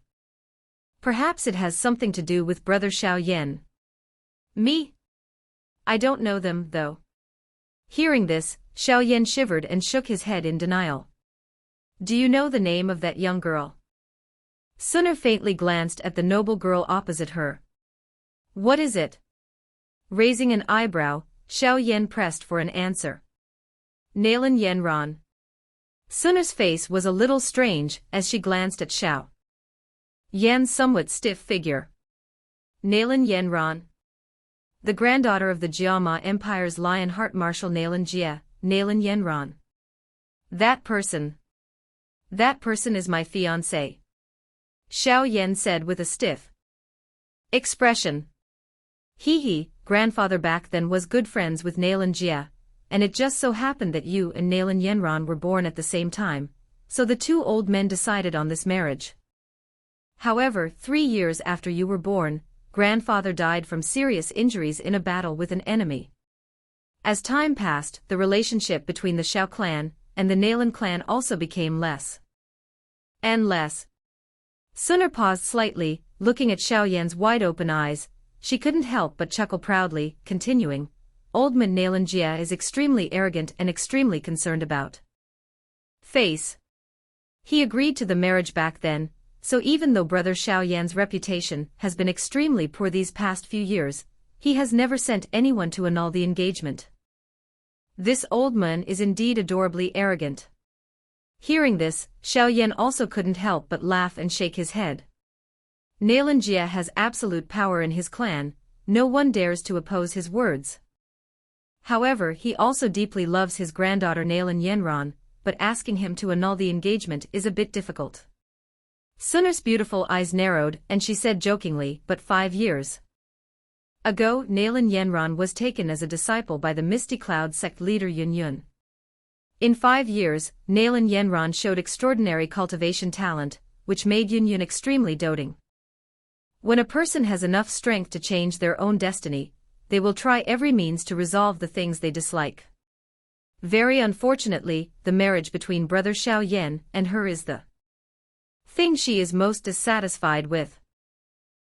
"Perhaps it has something to do with brother Xiao Yan." "Me? I don't know them, though." Hearing this, Xiao Yan shivered and shook his head in denial. "Do you know the name of that young girl?" Suna faintly glanced at the noble girl opposite her. "What is it?" Raising an eyebrow, Xiao Yan pressed for an answer. "Nalan Yanran." Suna's face was a little strange as she glanced at Xiao Yan's somewhat stiff figure. Nalan Yanran. The granddaughter of the Jiama Empire's Lionheart Marshal Nalan Jia, Nalan Yanran. That person is my fiancé," Xiao Yan said with a stiff expression. He, grandfather back then was good friends with Nalan Jia, and it just so happened that you and Nalan Yanran were born at the same time, so the two old men decided on this marriage. However, 3 years after you were born, grandfather died from serious injuries in a battle with an enemy. As time passed, the relationship between the Xiao clan and the Nalan clan also became less and less. Suna paused slightly, looking at Xiao Yan's wide-open eyes. She couldn't help but chuckle proudly, continuing, "Old man Nalan Jia is extremely arrogant and extremely concerned about face. He agreed to the marriage back then, so even though brother Xiao Yan's reputation has been extremely poor these past few years, he has never sent anyone to annul the engagement. This old man is indeed adorably arrogant." Hearing this, Xiao Yan also couldn't help but laugh and shake his head. Nalan Jia has absolute power in his clan, no one dares to oppose his words. However, he also deeply loves his granddaughter Nalan Yanran, but asking him to annul the engagement is a bit difficult. Suna's beautiful eyes narrowed and she said jokingly, "But 5 years ago Nalan Yanran was taken as a disciple by the Misty Cloud sect leader Yun Yun. In 5 years, Nalan Yanran showed extraordinary cultivation talent, which made Yun Yun extremely doting. When a person has enough strength to change their own destiny, they will try every means to resolve the things they dislike. Very unfortunately, the marriage between brother Xiao Yan and her is the thing she is most dissatisfied with."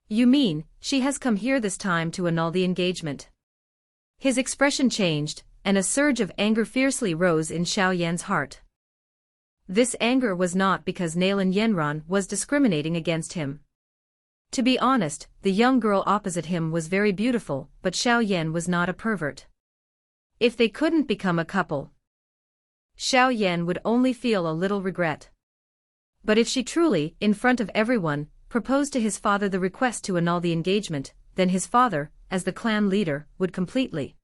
"You mean, she has come here this time to annul the engagement?" His expression changed, and a surge of anger fiercely rose in Xiao Yan's heart. This anger was not because Nalan Yanran was discriminating against him. To be honest, the young girl opposite him was very beautiful, but Xiao Yan was not a pervert. If they couldn't become a couple, Xiao Yan would only feel a little regret. But if she truly, in front of everyone, proposed to his father the request to annul the engagement, then his father, as the clan leader, would completely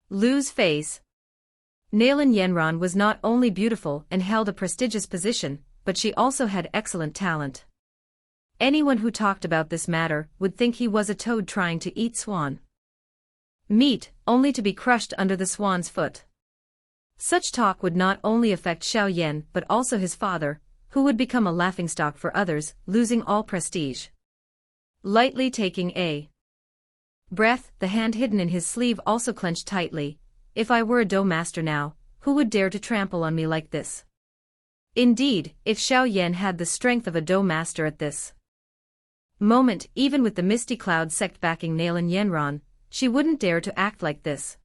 lose face. Nalan Yanran was not only beautiful and held a prestigious position, but she also had excellent talent. Anyone who talked about this matter would think he was a toad trying to eat swan meat, only to be crushed under the swan's foot. Such talk would not only affect Xiao Yan but also his father, who would become a laughingstock for others, losing all prestige. Lightly taking a Breath, the hand hidden in his sleeve also clenched tightly. If I were a Dou master now, who would dare to trample on me like this? Indeed, if Xiao Yan had the strength of a Dou master at this moment, even with the misty cloud sect backing Nalan Yenron, she wouldn't dare to act like this.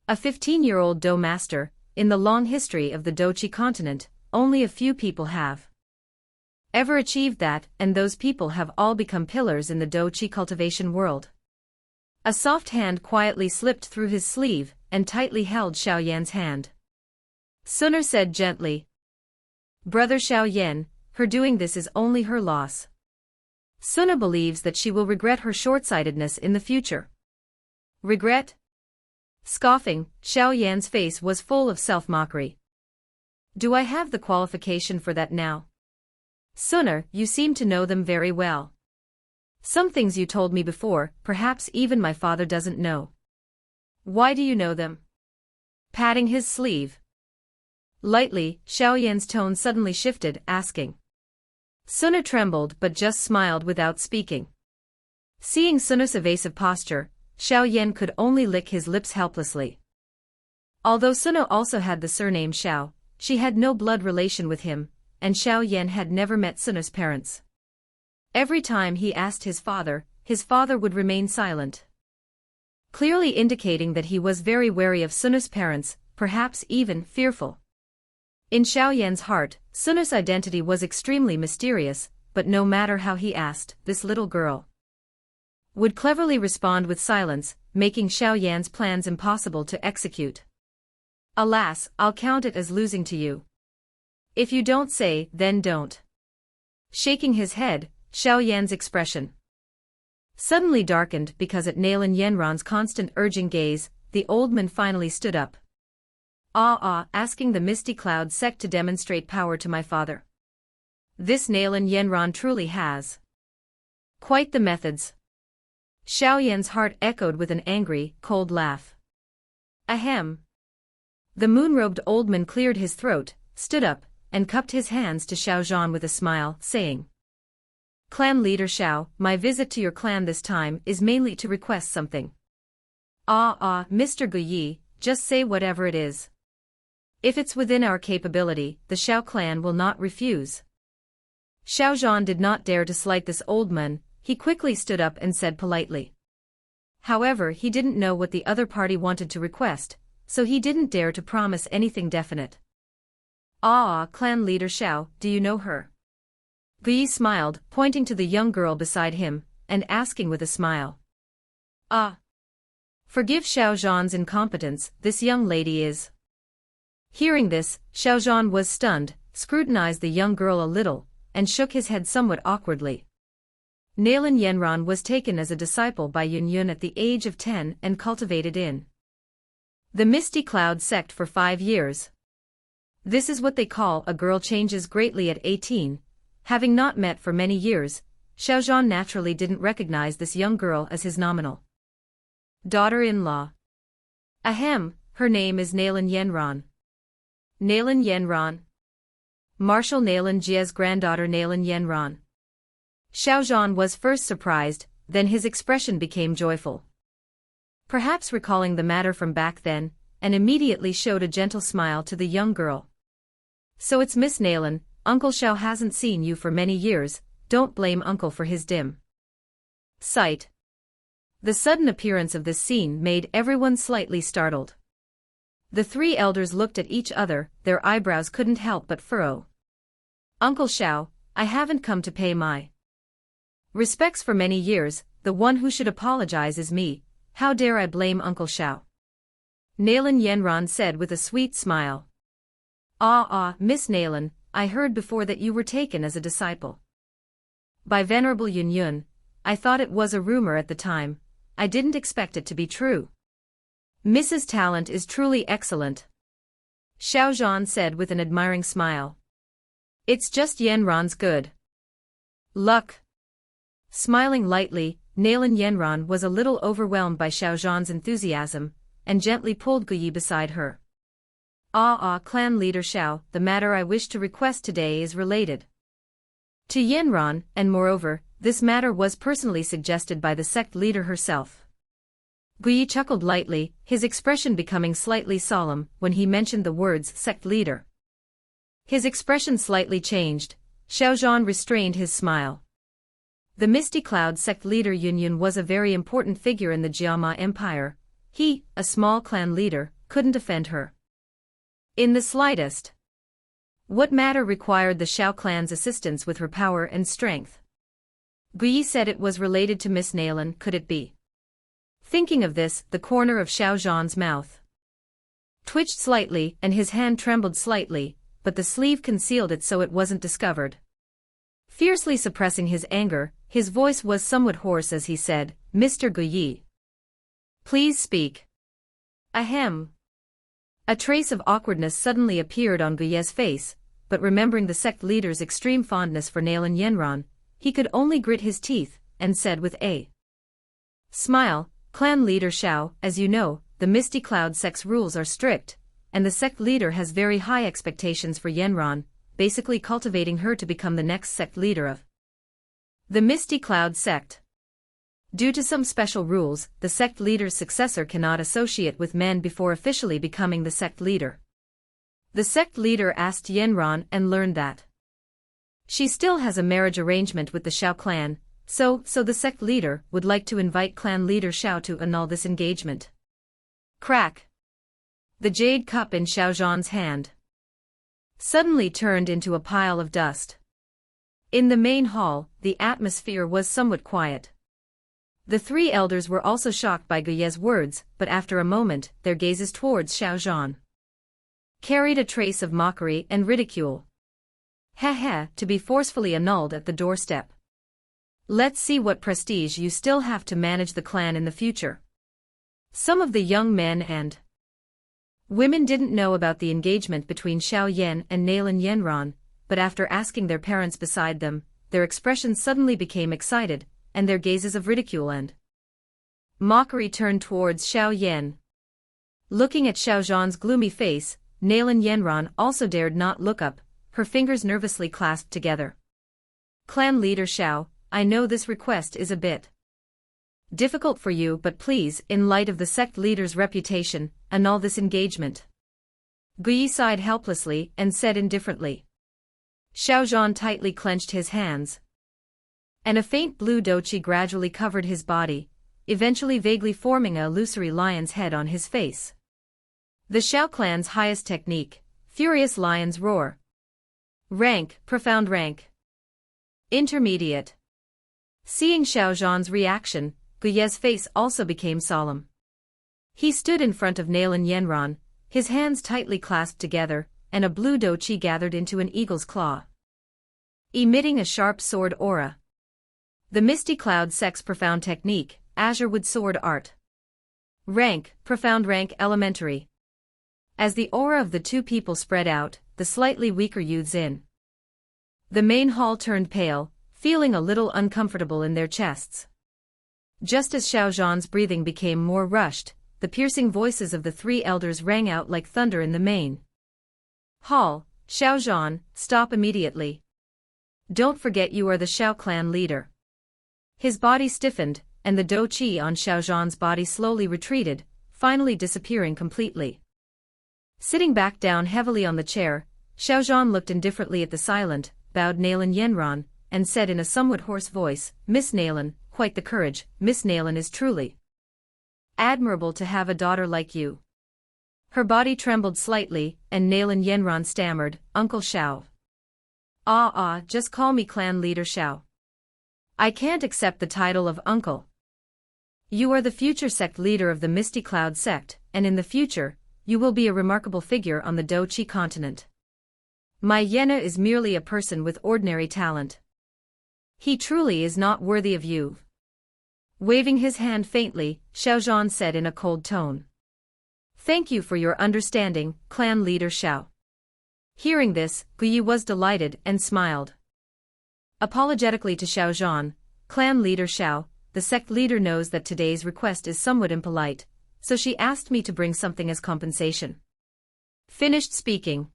A 15-year-old Dou master, in the long history of the Dou Qi Continent, only a few people have ever achieved that, and those people have all become pillars in the Dou Qi cultivation world. A soft hand quietly slipped through his sleeve, and tightly held Xiao Yan's hand. Sun'er said gently, "Brother Xiao Yan, her doing this is only her loss. Sun'er believes that she will regret her short-sightedness in the future." Regret? Scoffing, Xiao Yan's face was full of self-mockery. "Do I have the qualification for that now? Sun'er, you seem to know them very well. Some things you told me before, perhaps even my father doesn't know. Why do you know them?" Patting his sleeve lightly, Xiao Yan's tone suddenly shifted, asking. Sun'er trembled but just smiled without speaking. Seeing Sun'er's evasive posture, Xiao Yan could only lick his lips helplessly. Although Sun'er also had the surname Xiao, she had no blood relation with him, and Xiao Yan had never met Sun'er's parents. Every time he asked his father would remain silent, clearly indicating that he was very wary of Sun'er's parents, perhaps even fearful. In Xiao Yan's heart, Sun'er's identity was extremely mysterious, but no matter how he asked, this little girl would cleverly respond with silence, making Xiao Yan's plans impossible to execute. "Alas, I'll count it as losing to you. If you don't say, then don't." Shaking his head, Xiao Yan's expression suddenly darkened because at Nalan Yenron's constant urging gaze, the old man finally stood up. Asking the misty cloud sect to demonstrate power to my father. This Nalan Yenron truly has quite the methods." Xiao Yan's heart echoed with an angry, cold laugh. Ahem. The moon-robed old man cleared his throat, stood up, and cupped his hands to Xiao Zhan with a smile, saying, "Clan leader Xiao, my visit to your clan this time is mainly to request something." Mr. Guyi, just say whatever it is. If it's within our capability, the Xiao clan will not refuse." Xiao Zhan did not dare to slight this old man. He quickly stood up and said politely. However, he didn't know what the other party wanted to request, so he didn't dare to promise anything definite. Clan leader Xiao, do you know her?" Guyi smiled, pointing to the young girl beside him, and asking with a smile. Forgive Xiao Zhan's incompetence, this young lady is. Hearing this, Xiao Zhan was stunned, scrutinized the young girl a little, and shook his head somewhat awkwardly. Nalan Yenron was taken as a disciple by Yun at the age of 10 and cultivated in the Misty Cloud sect for 5 years. This is what they call a girl changes greatly at 18. Having not met for many years, Xiao Zhan naturally didn't recognize this young girl as his nominal daughter-in-law. Her name is Nalan Yenron. Nalan Yenron? Marshal Nalan Jia's granddaughter Nalan Yenron. Xiao Zhan was first surprised, then his expression became joyful. Perhaps recalling the matter from back then, and immediately showed a gentle smile to the young girl. "So it's Miss Nalan, Uncle Xiao hasn't seen you for many years, don't blame Uncle for his dim sight." The sudden appearance of this scene made everyone slightly startled. The three elders looked at each other, their eyebrows couldn't help but furrow. "Uncle Xiao, I haven't come to pay my respects for many years, the one who should apologize is me, how dare I blame Uncle Xiao?" Nalan Yenron said with a sweet smile. Miss Nalan, I heard before that you were taken as a disciple by Venerable Yun. I thought it was a rumor at the time, I didn't expect it to be true. Mrs. Talent is truly excellent. Xiao Zhan said with an admiring smile. It's just Yenron's good luck. Smiling lightly, Nalan Yenron was a little overwhelmed by Xiao Zhan's enthusiasm, and gently pulled Guyi beside her. Clan leader Xiao, the matter I wish to request today is related to Yenron, and moreover, this matter was personally suggested by the sect leader herself. Guyi chuckled lightly, his expression becoming slightly solemn when he mentioned the words sect leader. His expression slightly changed. Xiao Yan restrained his smile. The Misty Cloud sect leader Yun was a very important figure in the Jiama Empire. He, a small clan leader, couldn't offend her in the slightest. What matter required the Xiao clan's assistance with her power and strength? Guyi said it was related to Miss Nalan. Could it be? Thinking of this, the corner of Xiao Zhan's mouth twitched slightly and his hand trembled slightly, but the sleeve concealed it so it wasn't discovered. Fiercely suppressing his anger, his voice was somewhat hoarse as he said, "Mr. Guyi, please speak." Ahem. A trace of awkwardness suddenly appeared on Guyi's face, but remembering the sect leader's extreme fondness for Nalan Yenran, he could only grit his teeth, and said with a smile, "Clan leader Xiao, as you know, the Misty Cloud sect's rules are strict, and the sect leader has very high expectations for Yenran, basically cultivating her to become the next sect leader of the Misty Cloud sect. Due to some special rules, the sect leader's successor cannot associate with men before officially becoming the sect leader." The sect leader asked Yenran and learned that she still has a marriage arrangement with the Xiao clan, so the sect leader would like to invite clan leader Xiao to annul this engagement. Crack! The jade cup in Xiao Zhan's hand suddenly turned into a pile of dust. In the main hall, the atmosphere was somewhat quiet. The three elders were also shocked by Guyi's words, but after a moment, their gazes towards Xiao Zhan carried a trace of mockery and ridicule. "Heh, to be forcefully annulled at the doorstep. Let's see what prestige you still have to manage the clan in the future." Some of the young men and women didn't know about the engagement between Xiao Yan and Nalan Yenran, but after asking their parents beside them, their expressions suddenly became excited, and their gazes of ridicule and mockery turned towards Xiao Yan. Looking at Xiao Zhan's gloomy face, Nalan Yenran also dared not look up, her fingers nervously clasped together. "Clan leader Xiao, I know this request is a bit difficult for you, but please, in light of the sect leader's reputation, annul this engagement." Guyi sighed helplessly and said indifferently. Xiao Zhan tightly clenched his hands, and a faint blue Dou Qi gradually covered his body, eventually vaguely forming a illusory lion's head on his face. The Xiao clan's highest technique, Furious Lion's Roar. Rank, Profound rank. Intermediate. Seeing Xiao Zhan's reaction, Guyi's face also became solemn. He stood in front of Nalan Yenran, his hands tightly clasped together, and a blue Dou Qi gathered into an eagle's claw, emitting a sharp sword aura. The Misty Cloud sect's profound technique, Azure Wood Sword Art. Rank, Profound rank Elementary. As the aura of the two people spread out, the slightly weaker youths in the main hall turned pale, feeling a little uncomfortable in their chests. Just as Xiao Zhan's breathing became more rushed, the piercing voices of the three elders rang out like thunder in the main hall. "Xiao Zhan, stop immediately. Don't forget you are the Xiao clan leader." His body stiffened, and the Dou Qi on Xiao Zhan's body slowly retreated, finally disappearing completely. Sitting back down heavily on the chair, Xiao Zhan looked indifferently at the silent, bowed Nalan Yenran, and said in a somewhat hoarse voice, "Miss Nalan, quite the courage. Miss Nalan is truly admirable to have a daughter like you." Her body trembled slightly, and Nalan Yenran stammered, "Uncle Xiao. Just call me clan leader Xiao. I can't accept the title of uncle. You are the future sect leader of the Misty Cloud sect, and in the future, you will be a remarkable figure on the Dou Qi Continent. My Yena is merely a person with ordinary talent. He truly is not worthy of you." Waving his hand faintly, Xiao Zhan said in a cold tone, "Thank you for your understanding, clan leader Xiao." Hearing this, Guyi was delighted and smiled. Apologetically to Xiao Zhan, "Clan leader Xiao, the sect leader knows that today's request is somewhat impolite, so she asked me to bring something as compensation." Finished speaking,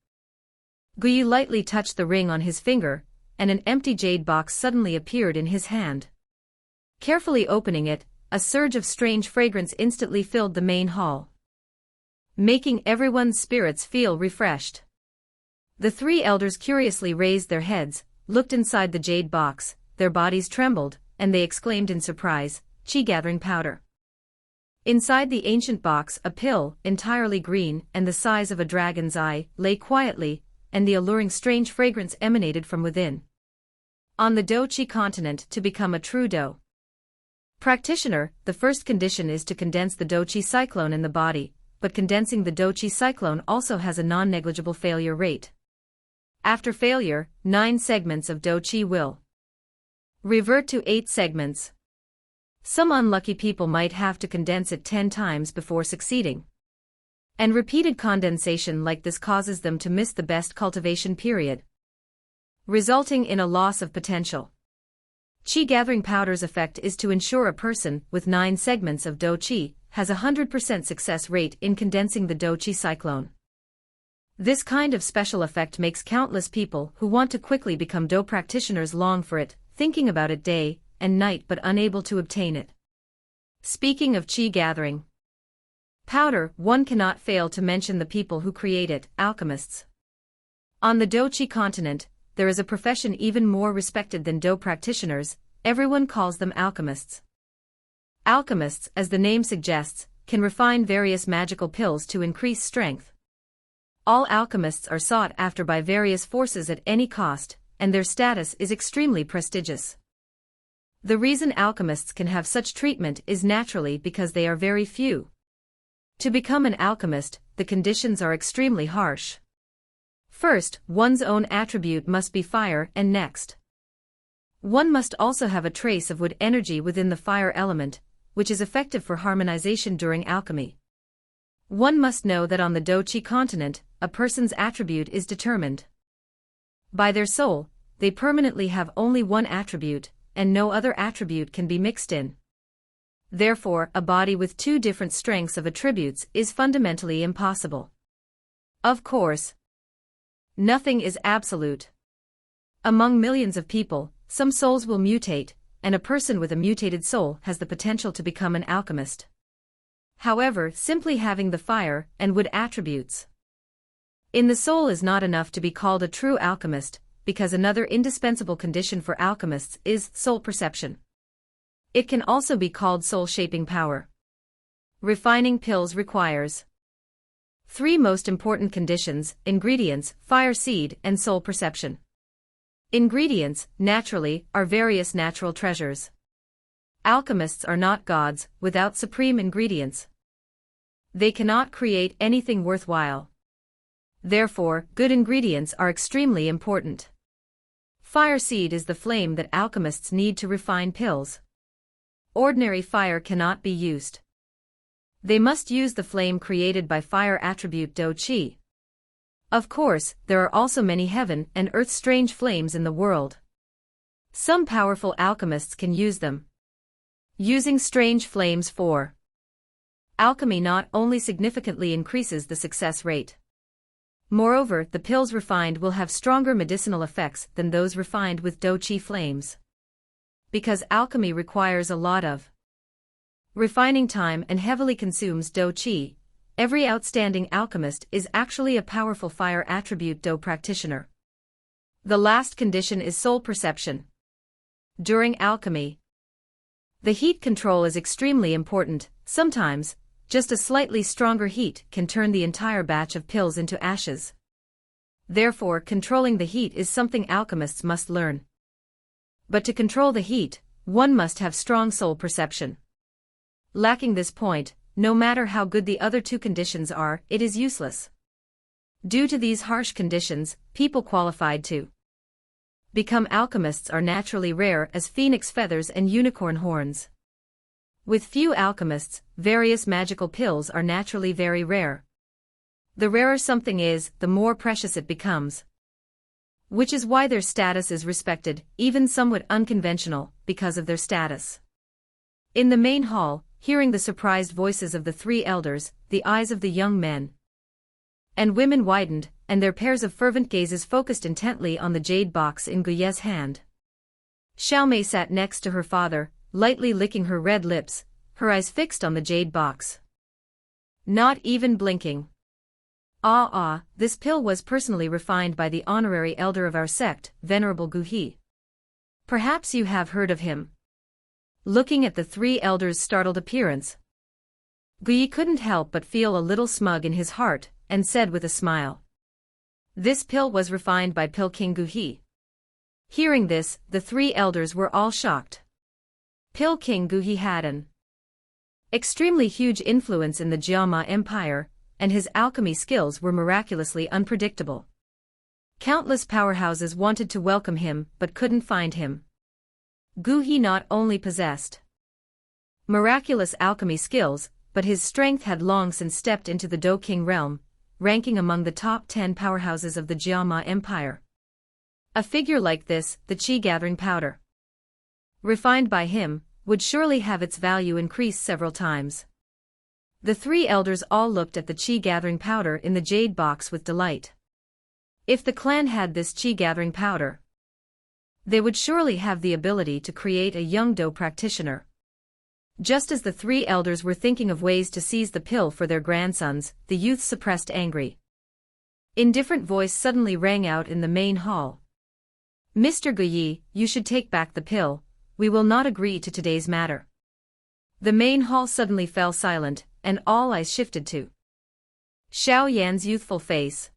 Guyi lightly touched the ring on his finger, and an empty jade box suddenly appeared in his hand. Carefully opening it, a surge of strange fragrance instantly filled the main hall, making everyone's spirits feel refreshed. The three elders curiously raised their heads, looked inside the jade box, their bodies trembled, and they exclaimed in surprise, "Qi gathering powder." Inside the ancient box, a pill, entirely green and the size of a dragon's eye, lay quietly, and the alluring strange fragrance emanated from within. On the Dou Qi Continent, to become a true Dou practitioner, the first condition is to condense the Dou Qi cyclone in the body, but condensing the Dou Qi cyclone also has a non-negligible failure rate. After failure, 9 segments of Dou Qi will revert to 8 segments. Some unlucky people might have to condense it 10 times before succeeding. And repeated condensation like this causes them to miss the best cultivation period, resulting in a loss of potential. Qi gathering powder's effect is to ensure a person with 9 segments of Dou Qi has a 100% success rate in condensing the Dou Qi cyclone. This kind of special effect makes countless people who want to quickly become Dou practitioners long for it, thinking about it day and night but unable to obtain it. Speaking of Qi gathering powder, one cannot fail to mention the people who create it, alchemists. On the Dou Qi Continent, there is a profession even more respected than Dou practitioners, everyone calls them alchemists. Alchemists, as the name suggests, can refine various magical pills to increase strength. All alchemists are sought after by various forces at any cost, and their status is extremely prestigious. The reason alchemists can have such treatment is naturally because they are very few. To become an alchemist, the conditions are extremely harsh. First, one's own attribute must be fire, and next, one must also have a trace of wood energy within the fire element, which is effective for harmonization during alchemy. One must know that on the Dou Qi Continent, a person's attribute is determined by their soul. They permanently have only one attribute, and no other attribute can be mixed in. Therefore, a body with 2 different strengths of attributes is fundamentally impossible. Of course, nothing is absolute. Among millions of people, some souls will mutate, and a person with a mutated soul has the potential to become an alchemist. However, simply having the fire and wood attributes in the soul is not enough to be called a true alchemist, because another indispensable condition for alchemists is soul perception. It can also be called soul-shaping power. Refining pills requires 3 most important conditions: ingredients, fire seed, and soul perception. Ingredients, naturally, are various natural treasures. Alchemists are not gods without supreme ingredients. They cannot create anything worthwhile. Therefore, good ingredients are extremely important. Fire seed is the flame that alchemists need to refine pills. Ordinary fire cannot be used. They must use the flame created by fire attribute Dou Qi. Of course, there are also many heaven and earth strange flames in the world. Some powerful alchemists can use them. Using strange flames for alchemy not only significantly increases the success rate. Moreover, the pills refined will have stronger medicinal effects than those refined with Dou Qi flames. Because alchemy requires a lot of refining time and heavily consumes Dou Qi, every outstanding alchemist is actually a powerful fire attribute Dou practitioner. The last condition is soul perception. During alchemy, the heat control is extremely important. Sometimes, just a slightly stronger heat can turn the entire batch of pills into ashes. Therefore, controlling the heat is something alchemists must learn. But to control the heat, one must have strong soul perception. Lacking this point, no matter how good the other 2 conditions are, it is useless. Due to these harsh conditions, people qualified to become alchemists are naturally rare as phoenix feathers and unicorn horns. With few alchemists, various magical pills are naturally very rare. The rarer something is, the more precious it becomes. Which is why their status is respected, even somewhat unconventional, because of their status. In the main hall, hearing the surprised voices of the 3 elders, the eyes of the young men and women widened, and their pairs of fervent gazes focused intently on the jade box in Guye's hand. Xiaomei sat next to her father, lightly licking her red lips, her eyes fixed on the jade box. Not even blinking. This pill was personally refined by the honorary elder of our sect, Venerable Gu He. Perhaps you have heard of him. Looking at the three elders' startled appearance, Gu Yi couldn't help but feel a little smug in his heart, and said with a smile. This pill was refined by Pill King Gu He. Hearing this, the three elders were all shocked. Pill King Gu He had an extremely huge influence in the Jiama Empire, and his alchemy skills were miraculously unpredictable. Countless powerhouses wanted to welcome him but couldn't find him. Gu He not only possessed miraculous alchemy skills, but his strength had long since stepped into the Dou King realm, ranking among the top 10 powerhouses of the Jiama Empire. A figure like this, the Qi gathering powder, refined by him, would surely have its value increased several times. The three elders all looked at the Qi gathering powder in the jade box with delight. If the clan had this Qi gathering powder, they would surely have the ability to create a young Dou practitioner. Just as the three elders were thinking of ways to seize the pill for their grandsons, the youth suppressed angry. Indifferent voice suddenly rang out in the main hall. Mr. Gu Yi, you should take back the pill, we will not agree to today's matter. The main hall suddenly fell silent, and all eyes shifted to Xiao Yan's youthful face.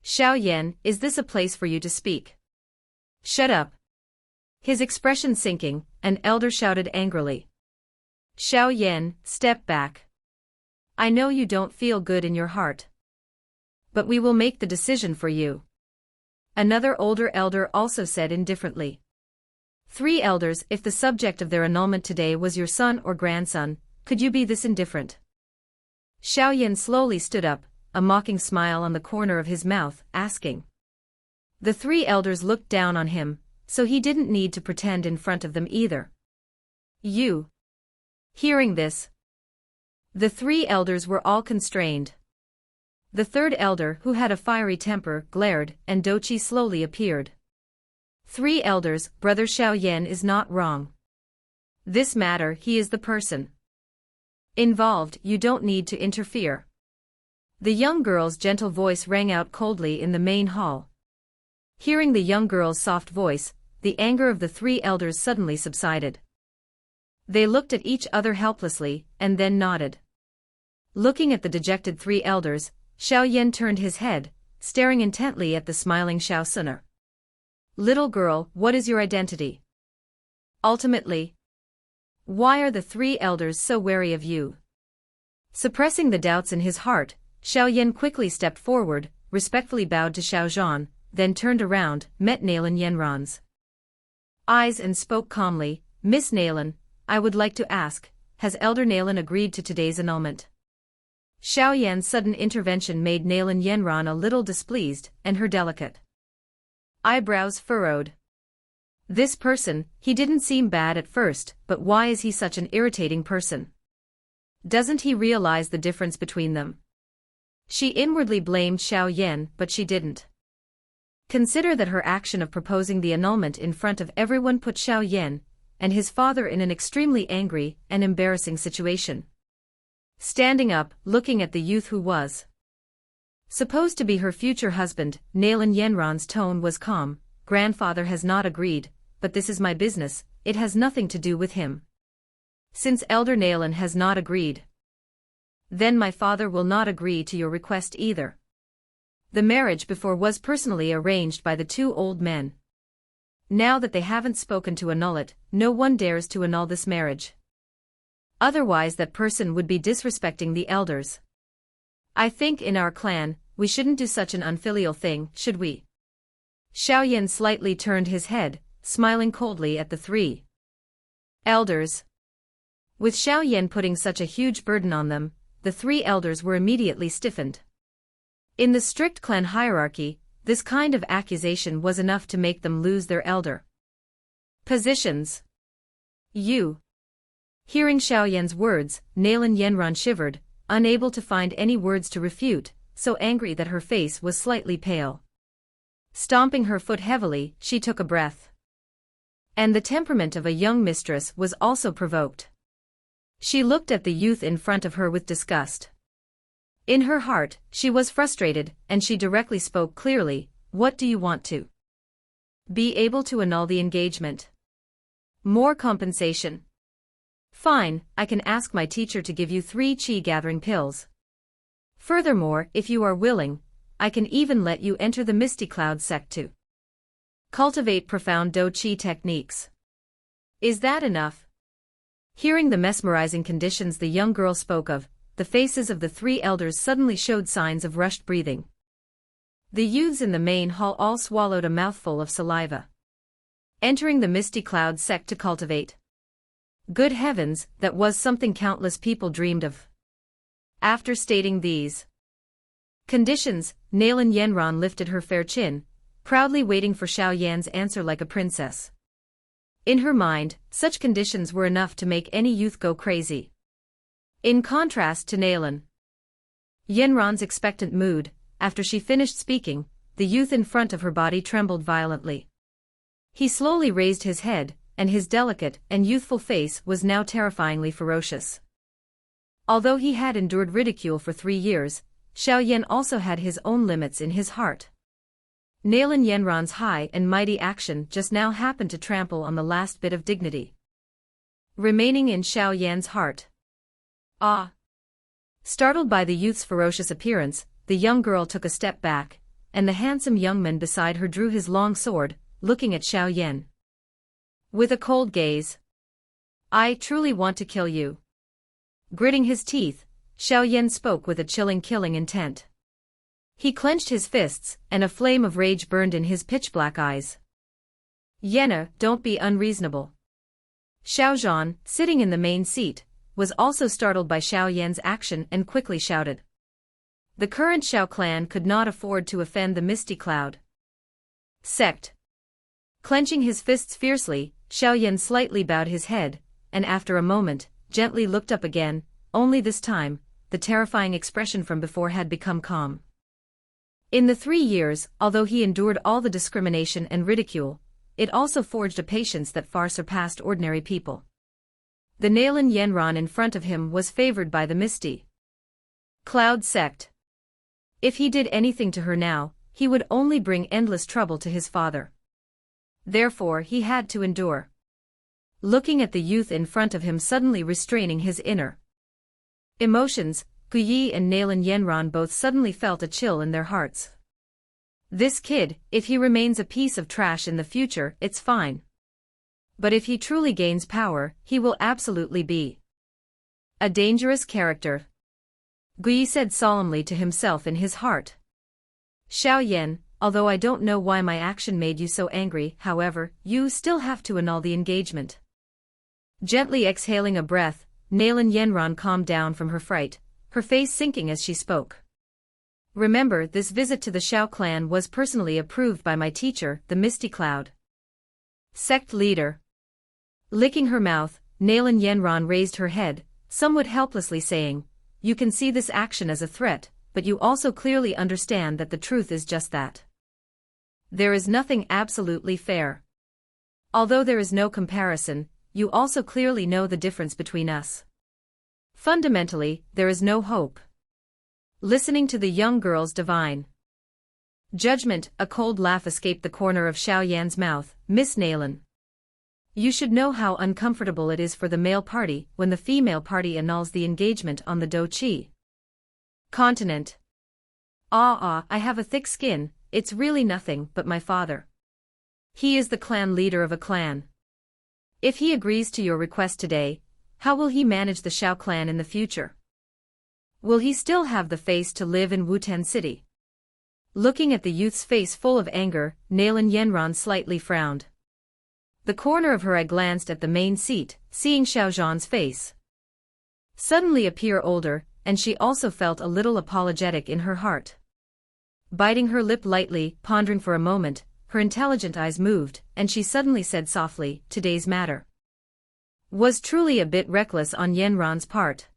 Xiao Yan, is this a place for you to speak? Shut up. His expression sinking, an elder shouted angrily. Xiao Yan, step back. I know you don't feel good in your heart, but we will make the decision for you. Another older elder also said indifferently. Three elders, if the subject of their annulment today was your son or grandson, could you be this indifferent? Xiao Yan slowly stood up, a mocking smile on the corner of his mouth, asking. The three elders looked down on him, so he didn't need to pretend in front of them either. You. Hearing this, the three elders were all constrained. The third elder, who had a fiery temper, glared, and Dou Qi slowly appeared. Three elders, Brother Xiao Yan is not wrong. This matter, he is the person involved, you don't need to interfere. The young girl's gentle voice rang out coldly in the main hall. Hearing the young girl's soft voice, the anger of the three elders suddenly subsided. They looked at each other helplessly, and then nodded. Looking at the dejected three elders, Xiao Yan turned his head, staring intently at the smiling Xiao Suner. Little girl, what is your identity? Ultimately, why are the three elders so wary of you? Suppressing the doubts in his heart, Xiao Yan quickly stepped forward, respectfully bowed to Xiao Zhan, then turned around, met Nalan Yenran's eyes and spoke calmly, Miss Nalan, I would like to ask, has Elder Nalan agreed to today's annulment? Xiao Yan's sudden intervention made Nalan Yenran a little displeased, and her delicate eyebrows furrowed. This person, he didn't seem bad at first, but why is he such an irritating person? Doesn't he realize the difference between them? She inwardly blamed Xiao Yan, but she didn't consider that her action of proposing the annulment in front of everyone put Xiao Yan and his father in an extremely angry and embarrassing situation. Standing up, looking at the youth who was supposed to be her future husband, Nalan Yenran's tone was calm. Grandfather has not agreed, but this is my business, it has nothing to do with him. Since Elder Nalan has not agreed, then my father will not agree to your request either. The marriage before was personally arranged by the two old men. Now that they haven't spoken to annul it, no one dares to annul this marriage. Otherwise that person would be disrespecting the elders. I think in our clan, we shouldn't do such an unfilial thing, should we? Xiao Yan slightly turned his head, smiling coldly at the three elders. With Xiao Yan putting such a huge burden on them, the three elders were immediately stiffened. In the strict clan hierarchy, this kind of accusation was enough to make them lose their elder positions. You. Hearing Xiao Yan's words, Nalan Yenran shivered, unable to find any words to refute, so angry that her face was slightly pale. Stomping her foot heavily, she took a breath. And the temperament of a young mistress was also provoked. She looked at the youth in front of her with disgust. In her heart, she was frustrated, and she directly spoke clearly, "What do you want to?" "Be able to annul the engagement." "More compensation." "Fine, I can ask my teacher to give you 3 qi-gathering pills. Furthermore, if you are willing, I can even let you enter the Misty Cloud sect to cultivate profound Dou Qi techniques. Is that enough?" Hearing the mesmerizing conditions the young girl spoke of, the faces of the 3 elders suddenly showed signs of rushed breathing. The youths in the main hall all swallowed a mouthful of saliva. Entering the Misty Cloud sect to cultivate. Good heavens, that was something countless people dreamed of. After stating these conditions, Nalan Yenran lifted her fair chin, proudly waiting for Xiao Yan's answer like a princess. In her mind, such conditions were enough to make any youth go crazy. In contrast to Nalan Yenran's expectant mood, after she finished speaking, the youth in front of her body trembled violently. He slowly raised his head, and his delicate and youthful face was now terrifyingly ferocious. Although he had endured ridicule for 3 years, Xiao Yan also had his own limits in his heart. Nalan Yenran's high and mighty action just now happened to trample on the last bit of dignity remaining in Xiao Yan's heart. Ah! Startled by the youth's ferocious appearance, the young girl took a step back, and the handsome young man beside her drew his long sword, looking at Xiao Yan with a cold gaze. "I truly want to kill you." Gritting his teeth, Xiao Yan spoke with a chilling killing intent. He clenched his fists, and a flame of rage burned in his pitch-black eyes. "Yenna, don't be unreasonable." Xiao Zhan, sitting in the main seat, was also startled by Xiao Yan's action and quickly shouted. The current Xiao clan could not afford to offend the Misty Cloud sect. Clenching his fists fiercely, Xiao Yan slightly bowed his head, and after a moment, gently looked up again, only this time, the terrifying expression from before had become calm. In the 3 years, although he endured all the discrimination and ridicule, it also forged a patience that far surpassed ordinary people. The Nalan Yenran in front of him was favored by the Misty Cloud sect. If he did anything to her now, he would only bring endless trouble to his father. Therefore he had to endure. Looking at the youth in front of him, suddenly restraining his inner emotions, Guyi and Nalan Yenran both suddenly felt a chill in their hearts. This kid, if he remains a piece of trash in the future, it's fine. But if he truly gains power, he will absolutely be a dangerous character. Guyi said solemnly to himself in his heart. Xiao Yan, although I don't know why my action made you so angry, however, you still have to annul the engagement. Gently exhaling a breath, Nalan Yenran calmed down from her fright, her face sinking as she spoke. Remember, this visit to the Xiao clan was personally approved by my teacher, the Misty Cloud sect leader. Licking her mouth, Nalan Yenran raised her head, somewhat helplessly saying, "You can see this action as a threat, but you also clearly understand that the truth is just that. There is nothing absolutely fair. Although there is no comparison, you also clearly know the difference between us. Fundamentally, there is no hope." Listening to the young girl's divine judgment, a cold laugh escaped the corner of Xiao Yan's mouth. "Miss Nalan, you should know how uncomfortable it is for the male party when the female party annuls the engagement on the Dou Qi Continent. I have a thick skin, it's really nothing but my father. He is the clan leader of a clan. If he agrees to your request today, how will he manage the Xiao clan in the future? Will he still have the face to live in Wutan City?" Looking at the youth's face full of anger, Nalan Yenran slightly frowned. The corner of her eye glanced at the main seat, seeing Xiao Zhan's face suddenly appear older, and she also felt a little apologetic in her heart. Biting her lip lightly, pondering for a moment, her intelligent eyes moved, and she suddenly said softly, "Today's matter was truly a bit reckless on Yenran's part.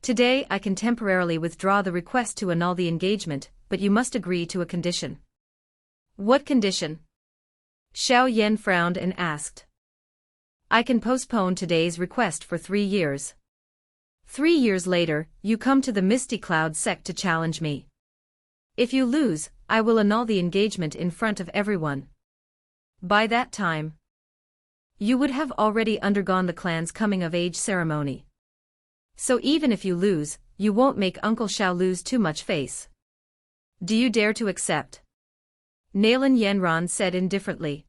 Today I can temporarily withdraw the request to annul the engagement, but you must agree to a condition." "What condition?" Xiao Yan frowned and asked. "I can postpone today's request for 3 years. 3 years later, you come to the Misty Cloud sect to challenge me. If you lose, I will annul the engagement in front of everyone. By that time, you would have already undergone the clan's coming-of-age ceremony. So even if you lose, you won't make Uncle Xiao lose too much face. Do you dare to accept? Nalan Yanran said indifferently.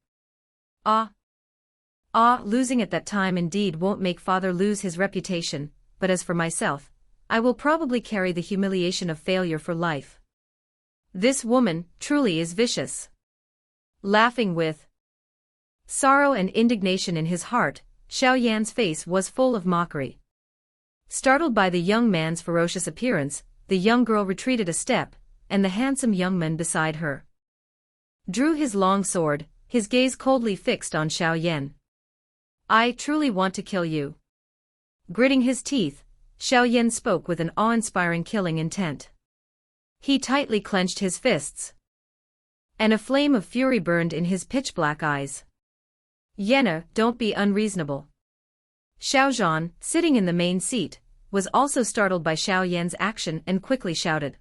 Losing at that time indeed won't make father lose his reputation, but as for myself, I will probably carry the humiliation of failure for life. This woman, truly is vicious. Laughing with sorrow and indignation in his heart, Xiao Yan's face was full of mockery. Startled by the young man's ferocious appearance, the young girl retreated a step, and the handsome young man beside her drew his long sword, his gaze coldly fixed on Xiao Yan. I truly want to kill you. Gritting his teeth, Xiao Yan spoke with an awe-inspiring killing intent. He tightly clenched his fists, and a flame of fury burned in his pitch-black eyes. Yenna, don't be unreasonable. Xiao Zhan, sitting in the main seat, was also startled by Xiao Yan's action and quickly shouted.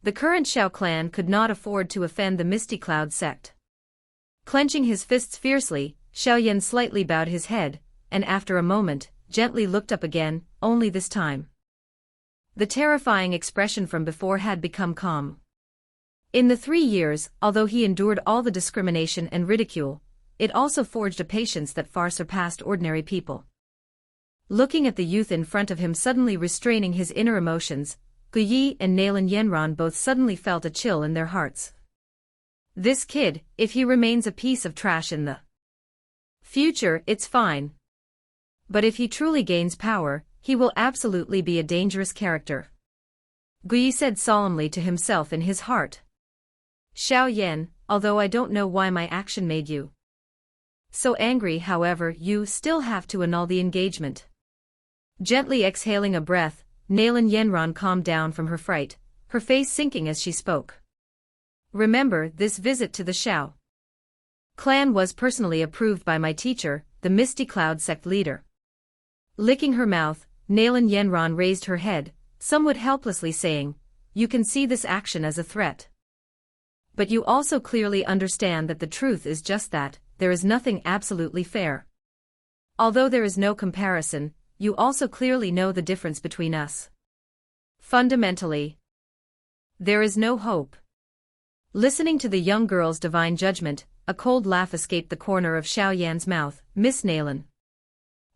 The current Xiao clan could not afford to offend the Misty Cloud sect. Clenching his fists fiercely, Xiao Yan slightly bowed his head, and after a moment, gently looked up again, only this time the terrifying expression from before had become calm. In the 3 years, although he endured all the discrimination and ridicule, it also forged a patience that far surpassed ordinary people. Looking at the youth in front of him suddenly restraining his inner emotions, Gu Yi and Nalan Yanran both suddenly felt a chill in their hearts. This kid, if he remains a piece of trash in the future, it's fine. But if he truly gains power, he will absolutely be a dangerous character. Gu Yi said solemnly to himself in his heart. Xiao Yan, although I don't know why my action made you so angry, however, you still have to annul the engagement. Gently exhaling a breath, Nalan Yanran calmed down from her fright, her face sinking as she spoke. Remember, this visit to the Xiao clan was personally approved by my teacher, the Misty Cloud sect leader. Licking her mouth, Nalan Yanran raised her head, somewhat helplessly saying, you can see this action as a threat. But you also clearly understand that the truth is just that, there is nothing absolutely fair. Although there is no comparison, you also clearly know the difference between us. Fundamentally, there is no hope. Listening to the young girl's divine judgment, a cold laugh escaped the corner of Xiao Yan's mouth. Miss Nalan,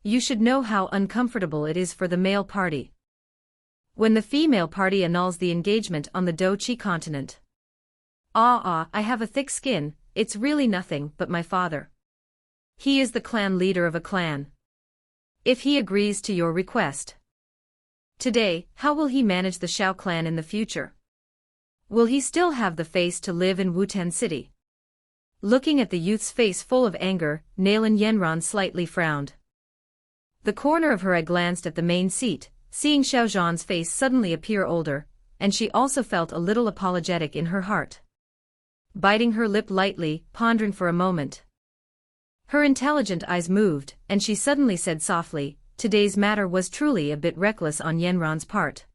you should know how uncomfortable it is for the male party when the female party annuls the engagement on the Dou Qi Continent. I have a thick skin, it's really nothing but my father. He is the clan leader of a clan. If he agrees to your request today, how will he manage the Xiao clan in the future? Will he still have the face to live in Wuten City? Looking at the youth's face full of anger, Nalan Yanran slightly frowned. The corner of her eye glanced at the main seat, seeing Xiao Zhan's face suddenly appear older, and she also felt a little apologetic in her heart. Biting her lip lightly, pondering for a moment. Her intelligent eyes moved, and she suddenly said softly, today's matter was truly a bit reckless on Yanran's part.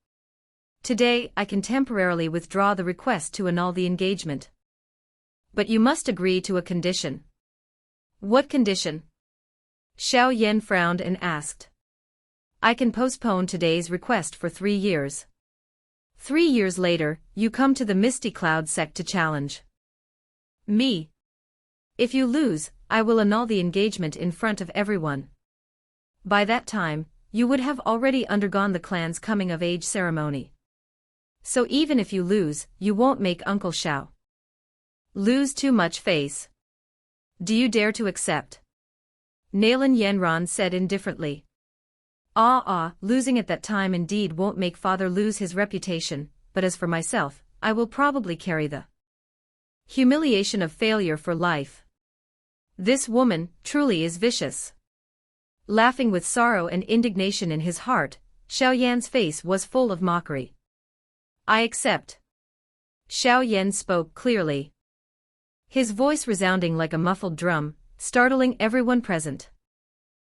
Today, I can temporarily withdraw the request to annul the engagement. But you must agree to a condition. What condition? Xiao Yan frowned and asked. I can postpone today's request for 3 years. 3 years later, you come to the Misty Cloud sect to challenge me. If you lose, I will annul the engagement in front of everyone. By that time, you would have already undergone the clan's coming-of-age ceremony. So even if you lose, you won't make Uncle Xiao lose too much face. Do you dare to accept? Nalan Yanran said indifferently. Losing at that time indeed won't make father lose his reputation, but as for myself, I will probably carry the humiliation of failure for life. This woman, truly is vicious. Laughing with sorrow and indignation in his heart, Xiao Yan's face was full of mockery. I accept. Xiao Yan spoke clearly, his voice resounding like a muffled drum, startling everyone present.